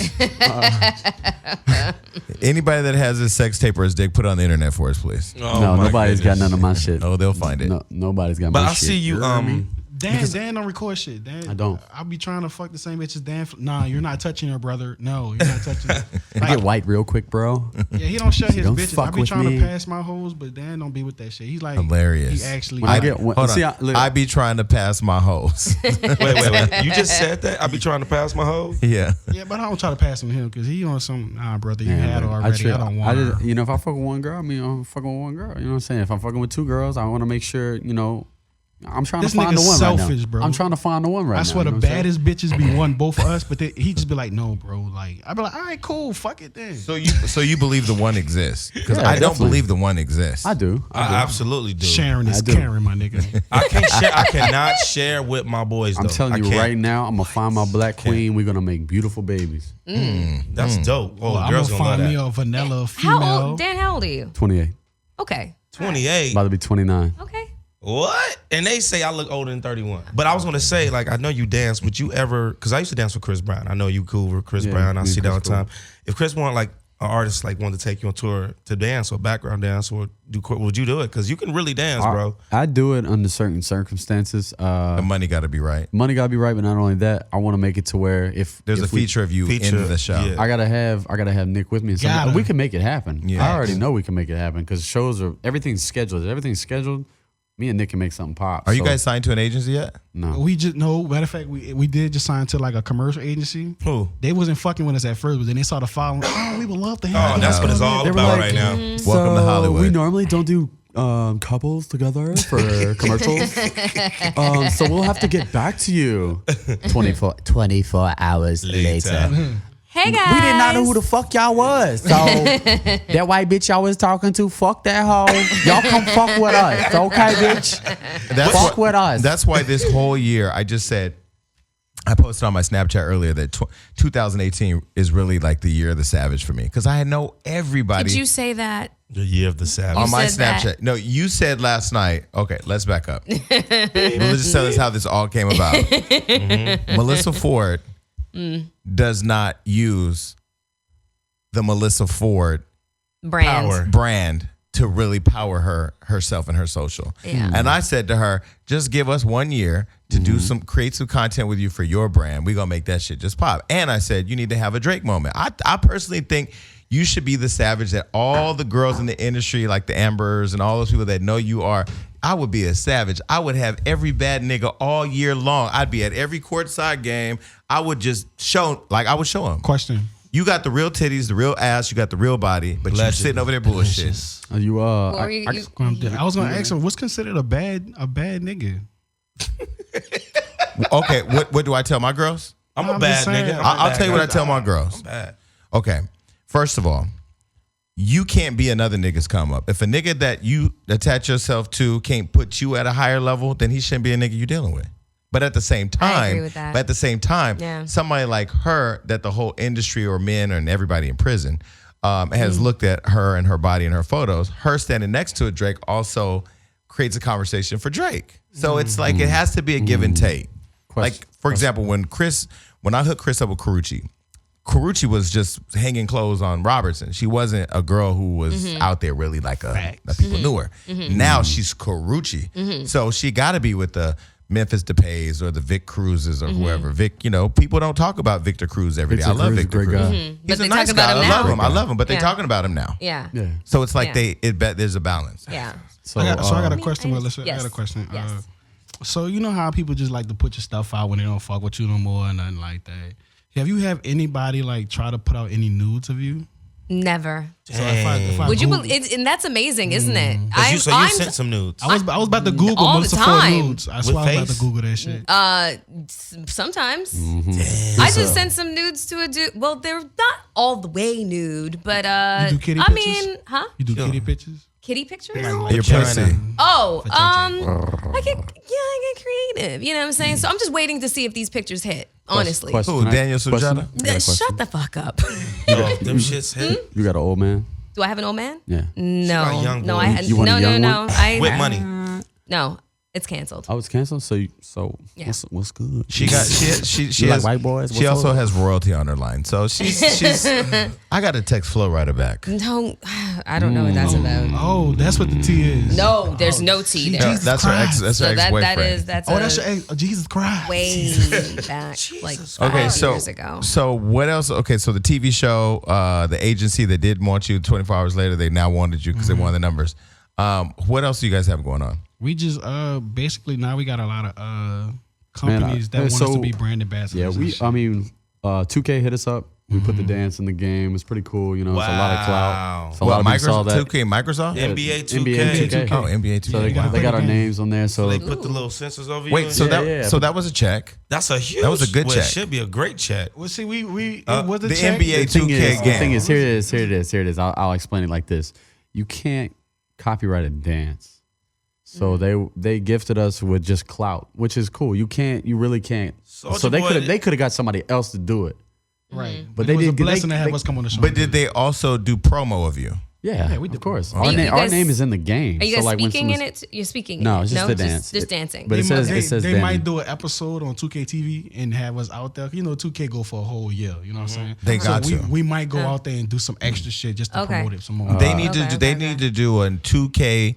Anybody that has his sex tape or his dick, put it on the internet for us, please. No, nobody's got none of my shit. Oh, they'll find it. No, nobody's got my shit. But I see you. Dan don't record shit. Dan, I don't. I'll be trying to fuck the same bitch as Dan. Nah, you're not touching her, brother. No, you're not touching her. I get white real quick, bro. Yeah, he don't shut his Don't bitches. fuck I be with trying me. to pass my hoes, but Dan don't be with that shit. He's like hilarious. He actually. I be trying to pass my hoes. wait. You just said that? I be trying to pass my hoe? Yeah. Yeah, but I don't try to pass him to him because he on some, brother, you had her already. I don't want her. You know, if I fuck with one girl, I'm fucking with one girl. You know what I'm saying? If I'm fucking with two girls, I want to make sure, you know, I'm trying This to find the nigga's one selfish, right now. bro. I'm trying to find the one right now. I swear you the know what I'm saying? baddest bitches be one both of us, but he just be like, no, bro. Like I be like, all right, cool, fuck it then. So you believe the one exists? Because Yeah, I don't definitely. believe the one exists. I do. I absolutely do. Sharon is I do. Karen, my nigga. I can't share. I cannot share with my boys. Though. I'm telling I you can't. right now, I'm gonna find my black queen. We're gonna make beautiful babies. That's dope. Oh, I'm girls gonna gonna love find me that. a vanilla How female. old, Dan? How old are you? 28, Okay. 28. about to be 29. Okay. What? And they say I look older than 31. But I was gonna say, like, I know you dance. Would you ever? Because I used to dance with Chris Brown. I know you cool with Chris Brown. I me see and that all the Chris time. If Chris wanted like an artist like wanted to take you on tour to dance or background dance or would you do it? Because you can really dance, bro. I do it under certain circumstances. The money got to be right. Money gotta be right, but not only that, I want to make it to where if There's if a feature of you in the show. yeah. I gotta have Nick with me. And something. Gotta. We can make it happen. Yeah. I already know we can make it happen because everything's scheduled. Everything's scheduled. Me and Nick can make something pop. Are you So, guys signed to an agency yet? No. We just no. Matter of fact, we did just sign to like a commercial agency. Who? They wasn't fucking with us at first, but then they saw the following. Oh, we would love to have. Oh, you that's guys what it's come in." all They were about like, right now. Welcome to Hollywood. We normally don't do couples together for commercials. So we'll have to get back to you 24 hours later. Hey guys. We did not know who the fuck y'all was. So that white bitch y'all was talking to, fuck that hoe. Y'all come fuck with us. Okay, bitch? Fuck with us. That's why this whole year I just said, I posted on my Snapchat earlier that 2018 is really like the year of the savage for me because I know everybody Did you say that? The year of the savage. on my said Snapchat. that. No, you said last night. Okay, let's back up. Let's just tell us how this all came about. Melissa Ford does not use the Melissa Ford Brand. brand to really power herself and her social. Yeah. And I said to her, just give us 1 year to create some content with you for your brand. We're gonna make that shit just pop. And I said, you need to have a Drake moment. I personally think you should be the savage that all the girls in the industry, like the Ambers and all those people that know you are. I would be a savage. I would have every bad nigga all year long. I'd be at every courtside game. I would just show them. Question. You got the real titties, the real ass, you got the real body, but you're sitting over there bullshit. Are you Or you- I was gonna ask him, what's considered a bad nigga? Okay, what do I tell my girls? I'm a I'm bad just saying. nigga. I'll tell you what I tell my girls. Bad. Okay, first of all, you can't be another nigga's come up. If a nigga that you attach yourself to can't put you at a higher level, then he shouldn't be a nigga you dealing with. But at the same time, agree with that. Yeah. somebody like her that the whole industry or men and everybody in prison has looked at her and her body and her photos. Her standing next to a Drake also creates a conversation for Drake. So it's like it has to be a give and take. Like, for example, when I hooked Chris up with Karuchi was just hanging clothes on Robertson. She wasn't a girl who was out there really like that people knew her. Now she's Karuchi. So she got to be with the Memphis Depays or the Vic Cruzes or whoever. Vic, people don't talk about Victor Cruz every day. I love Cruz is a Victor great Cruz. guy. But He's a they nice talk about guy. him I love now. him. I love him, but they're Yeah. talking about him now. Yeah. Yeah. So it's like Yeah. there's a balance. Yeah. So, I got a mean, question, I Melissa. just- I got a yes. question. Yes. So you know how people just like to put your stuff out when they don't fuck with you no more and nothing like that. Have you have anybody like try to put out any nudes of you? Never. So if I Would you Google- believe? And that's amazing, isn't it? You sent some nudes. I was about to Google all the Melissa Ford time. nudes. I swear I was about to face? Google that shit. Sometimes. I just sent some nudes to a dude. Well, they're not all the way nude, but You do kitty I pictures? mean, huh? You do kitty pictures? Kitty pictures? Your pussy. Oh, I get creative. You know what I'm saying? So I'm just waiting to see if these pictures hit. Honestly. Question. Who, Can I- Daniel question? Sujata? I got a question. Shut the fuck up. Oh, them shits hit. You got an old man? Do I have an old man? Yeah. No. got a young No, boy. I You want a young no. one? I With money. No, it's canceled. I was canceled. So Yeah. what's good? She You like has white boys? She What's also up? has royalty on her line. So she's I got to text Flo right back. No, I don't know what that's about. Oh, that's what the T is. No, there's no T there. Jesus That's her ex. That's her So ex-boyfriend. that's Oh, that's your ex. Oh, Jesus Christ. way back, like Okay, 5 so years ago. so what else? Okay, so the TV show, the agency that did want you 24 hours later, they now wanted you because they wanted the numbers. What else do you guys have going on? We just basically now we got a lot of companies that want us to be brand ambassadors. Yeah, and shit. 2K hit us up. We put the dance in the game. It's pretty cool. You know, it's a lot of clout. So a What, lot of people saw Microsoft, that. 2K, Microsoft? NBA 2K. NBA 2K. Oh, NBA 2K. So they got our names on there. So They put the little sensors over you. Wait, so Yeah. that was a check. that's a huge. that was a good well, check. It should be a great check. Well, see, it was the a check. NBA 2K game. The thing is, here it is. I'll explain it like this. You can't copyright a dance. So they gifted us with just clout, which is cool. You really can't. So they could have got somebody else to do it. Right. But it was they a did. blessing to have they- us come on the show. But did they also do promo of you? Yeah, we did. of course. Are you Our guys- name is in the game. Are you So, guys like, when speaking in someone's- it? You're speaking. No, in it's it. just the dance. Just dancing. But it says they Danny. might do an episode on 2K TV and have us out there. You know, 2K go for a whole year. You know what I'm saying? They got so to. we might go out there and do some extra shit just to Okay. promote it some more. They need Okay, to. They okay. need to do a 2K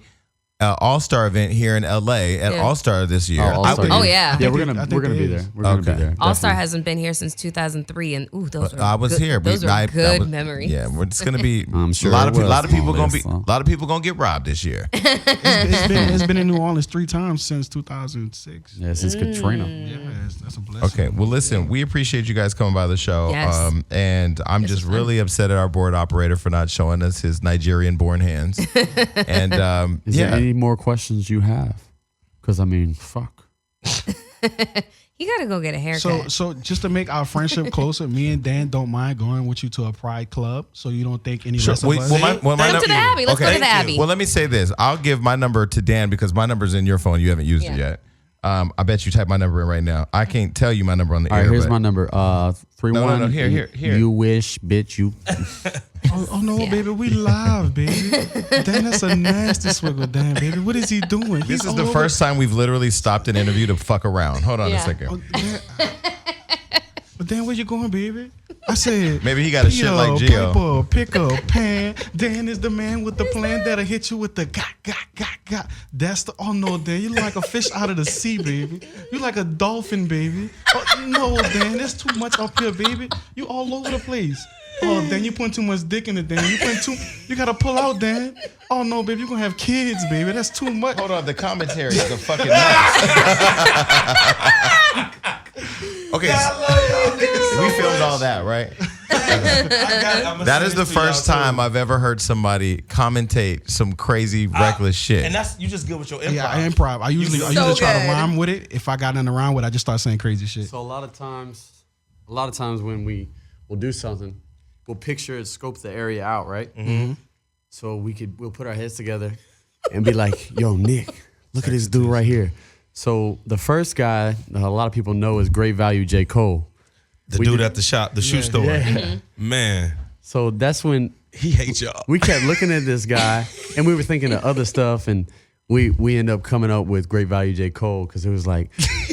All-Star event here in LA at Yeah. All-Star this year. All-Star Oh, game. yeah. Yeah, I we're think gonna there be there. is. We're gonna be Okay. there. All Star definitely. hasn't been here since 2003, and those are I was good, here. Those are I good was- memories. Yeah, it's gonna be. I'm sure a lot it of people. A lot of was. people gonna be. So. A lot of people gonna get robbed this year. It's been in New Orleans 3 times since 2006. Yeah, since Katrina. Yeah, that's a blessing. Okay. Well, listen. We appreciate you guys coming by the show. Yes. And I'm This just was fun. really upset at our board operator for not showing us his Nigerian-born hands. And Is there any more questions you have? Because I mean, fuck. You gotta go get a haircut. So just to make our friendship closer, me and Dan don't mind going with you to a pride club, so you don't think any less of us. Come to the Abbey. Let's go to the Abbey. Well, let me say this. I'll give my number to Dan because my number's in your phone. You haven't used it Yeah. yet. I bet you type my number in right now. I can't tell you my number on the All air. right, here's but- my number. 31. No, here. You wish, bitch. You. Oh no, baby, we live, baby. Dan, that's a nasty swiggle, Dan, baby. What is he doing? This is the first time we've literally stopped an interview to fuck around. Hold on a Yeah. second. But Dan, where you going, baby? I said, Maybe he got a shit like Gio. Paper, pick up, pan. Dan is the man with the plan that'll hit you with the got. That's the, oh no, Dan, you like a fish out of the sea, baby. You like a dolphin, baby. Oh, no, Dan, that's too much up here, baby. You all over the place. Oh, Dan, you putting too much dick in it, Dan. You gotta pull out, Dan. Oh no, baby, you're gonna have kids, baby. That's too much. Hold on, the commentary is a fucking mess. Okay, we filmed all that, right? That is the first time I've ever heard somebody commentate some crazy, reckless shit. And that's you just good with your improv. Yeah, I improv. I usually try to good. rhyme with it. If I got nothing to rhyme with, I just start saying crazy shit. So a lot of times when we'll do something, we'll picture and scope the area out, right? Mm-hmm. So we'll put our heads together and be like, "Yo, Nick, look at this dude right here." So the first guy that a lot of people know is Great Value J. Cole. The dude at the shop, the shoe store. Yeah. Man, So that's when he hates y'all. we kept looking at this guy, and we were thinking of other stuff, and we end up coming up with Great Value J. Cole because it was like,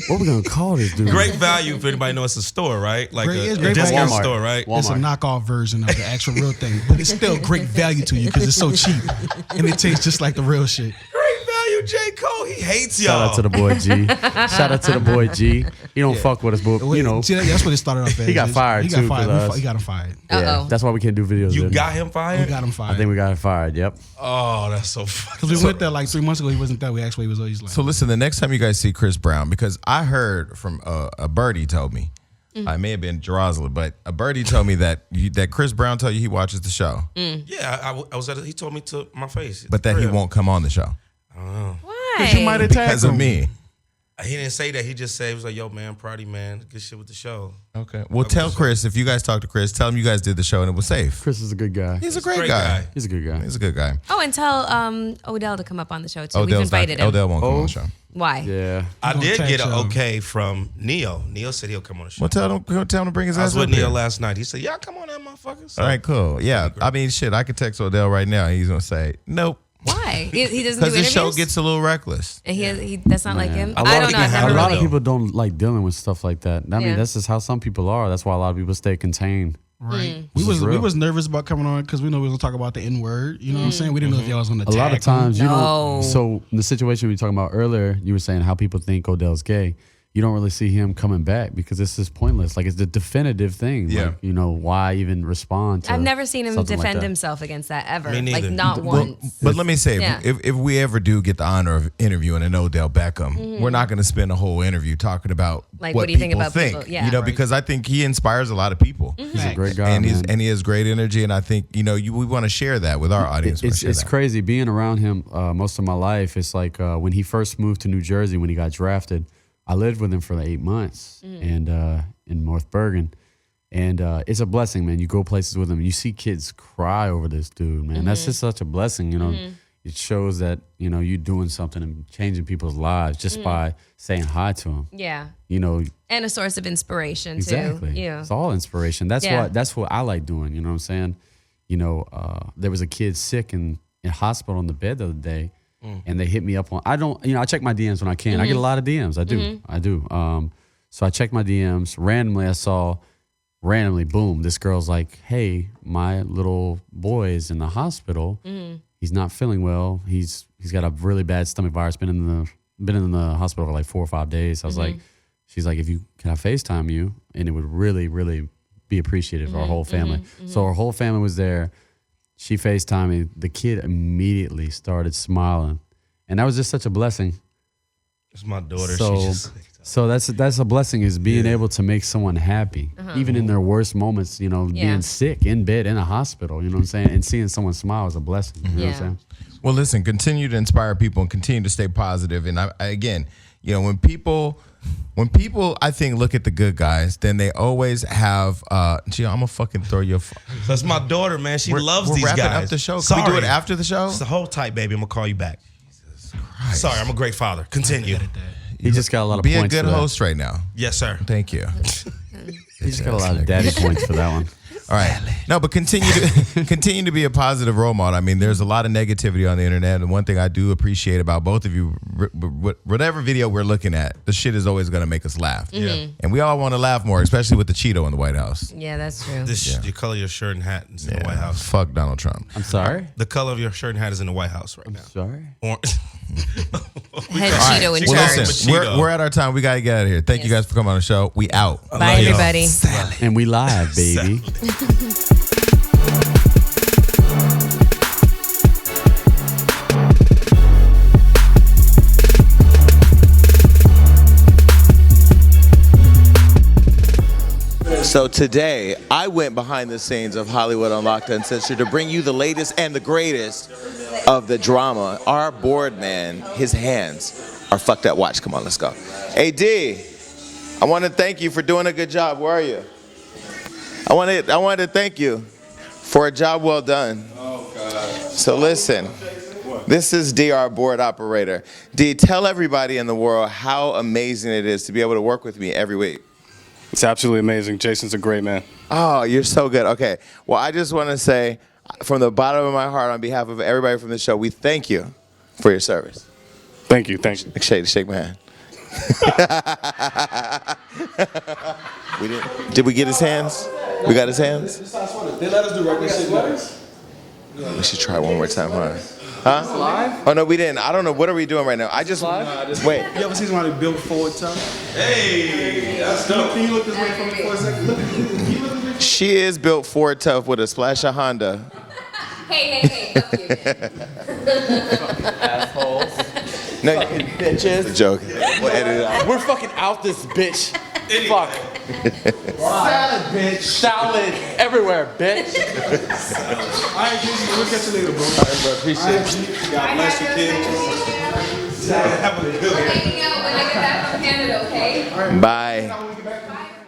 what we gonna call this dude? Great value if anybody knows it's a store, right? Like a Great discount Value. store, right? Walmart. It's a knockoff version of the actual real thing, but it's still great value to you because it's so cheap and it tastes just like the real shit. Great value, J. Cole. He hates y'all. Shout out to the boy G. Shout out to the boy G. He don't fuck with us, but you know, See, that's what it started off as. He got fired, He got too, fired. 'cause He got him fired. yeah, Uh-oh. that's why we can't do videos. You there. got him We fired? got him I fired. think we got him fired. Yep. Oh, that's so funny. Because we went there like 3 months ago. He wasn't there. We asked where he was. He's like, So listen, the next time you guys see Chris Brown, because I heard from a birdie told me, I may have been Jerusalem, but a birdie told me that Chris Brown told you he watches the show, Yeah, I was at he told me to my face. but that he won't come on the show Why? you might attack because of him. me. He didn't say that. He just said, he was like, yo, man, Proudy, man. Good shit with the show. Okay. Well, tell Chris, if you guys talk to Chris, tell him you guys did the show and it was safe. Chris is a good guy. He's a Great great guy. He's a good guy. He's a good guy. Oh, and tell Odell to come up on the show too. We've Odell's invited him. Odell won't come on the show. Why? Yeah. I gonna did text get an him. okay from Neo. Neo said he'll come on the show. Well, tell him to bring his I ass was up with Neo here. last night. He said, yeah, come on in, motherfuckers. So, All right, cool. Yeah, I mean, shit, I could text Odell right now. And he's gonna say nope Why? He doesn't do because this interviews. show gets a little reckless. And he that's not like him. A lot I of don't know. people I've have never A lot really. of people don't like dealing with stuff like that. I mean, Yeah. that's just how some people are. That's why a lot of people stay contained. right. This is We real. was nervous about coming on because we know we was gonna talk about the N word. You know what I'm saying? We didn't know if y'all was gonna A attack lot of times, you No. don't. So the situation we were talking about earlier, you were saying how people think Odell's gay. you don't really see him coming back because it's just pointless. Like, it's the definitive thing. Yeah. Like, why even respond to I've never seen him something like defend that? himself against that ever. Me neither. Like, not once. But let me say, Yeah. if we ever do get the honor of interviewing an Odell Beckham, we're not going to spend a whole interview talking about Like, what what do you think people about think. people? Yeah. Because I think he inspires a lot of people. He's a great guy, And man. he has great energy, and I think we want to share that with our audience. It's crazy being around him most of my life. It's like when he first moved to New Jersey when he got drafted, I lived with him for like 8 months and in North Bergen. And it's a blessing, man. You go places with him. You see kids cry over this dude, man. That's just such a blessing, It shows that, you're doing something and changing people's lives just by saying hi to him. Yeah. And a source of inspiration, exactly. too. Yeah. It's all inspiration. That's Yeah. what I like doing, you know what I'm saying? There was a kid sick in hospital in the bed the other day. And they hit me up on, I check my DMs when I can. I get a lot of DMs. I do. So I checked my DMs. Randomly, boom, this girl's like, hey, my little boy is in the hospital. He's not feeling well. He's got a really bad stomach virus, been in the hospital for like 4 or 5 days. I was like, she's like, can I FaceTime you? And it would really, really be appreciated for our whole family. So our whole family was there. She FaceTimed me. The kid immediately started smiling. And that was just such a blessing. It's my daughter. So that's a blessing, is being able to make someone happy, even in their worst moments, being sick in bed in a hospital, you know what I'm saying? And seeing someone smile is a blessing. You know what I'm saying? Well, listen, continue to inspire people and continue to stay positive. And again, when people, I think, look at the good guys, then they always have, I'm gonna fucking throw your. That's my daughter, man. She loves these guys. We're wrapping up the show. Can Sorry. we do it after the show? It's the whole tight, baby. I'm gonna call you back. Jesus Christ. Sorry, I'm a great father. Continue. He just got a lot of Be points a good for that. host right now. Yes, sir. Thank you. He just got a lot of daddy points for that one. All right. No, but continue to be a positive role model. I mean, there's a lot of negativity on the internet, and one thing I do appreciate about both of you, whatever video we're looking at, the shit is always going to make us laugh. Yeah. And we all want to laugh more, especially with the Cheeto in the White House. Yeah, that's true. The color of your shirt and hat is in the White House. Fuck Donald Trump. I'm sorry? The color of your shirt and hat is in the White House right now. Sorry? Head Cheeto in Well, charge. listen, we're at our time. We got to get out of here. Thank you guys for coming on the show. We out. Bye, everybody. And we live, baby. So today, I went behind the scenes of Hollywood Unlocked Uncensored to bring you the latest and the greatest of the drama. Our board man, his hands are fucked up. Watch, come on, let's go. Hey, D, I want to thank you for doing a good job. Where are you? I wanted to thank you for a job well done. Oh, God. So listen, this is D, our board operator. D, tell everybody in the world how amazing it is to be able to work with me every week. It's absolutely amazing. Jason's a great man. Oh, you're so good. Okay. Well, I just want to say from the bottom of my heart, on behalf of everybody from the show, we thank you for your service. Thank you. Thank you. Shake my hand. Did we get his hands? We got his hands? They let us do regular shit. We should try one more time, huh? Live? Oh, no, we didn't. I don't know. What are we doing right now? Wait. You ever seen somebody build forward tongue? Hey, that's dope. Can you look this way for me for a second? Look. She is built Ford tough with a splash of Honda. Hey, fuck you, Assholes. No, bitches. Joke. We'll edit it out. We're fucking out this bitch. Fuck. Salad, bitch. Salad everywhere, bitch. All right, Jason, we'll catch you later, bro. All right, bro. Appreciate you. God bless you, kid. Hanging out when I get back from Canada, okay? Bye.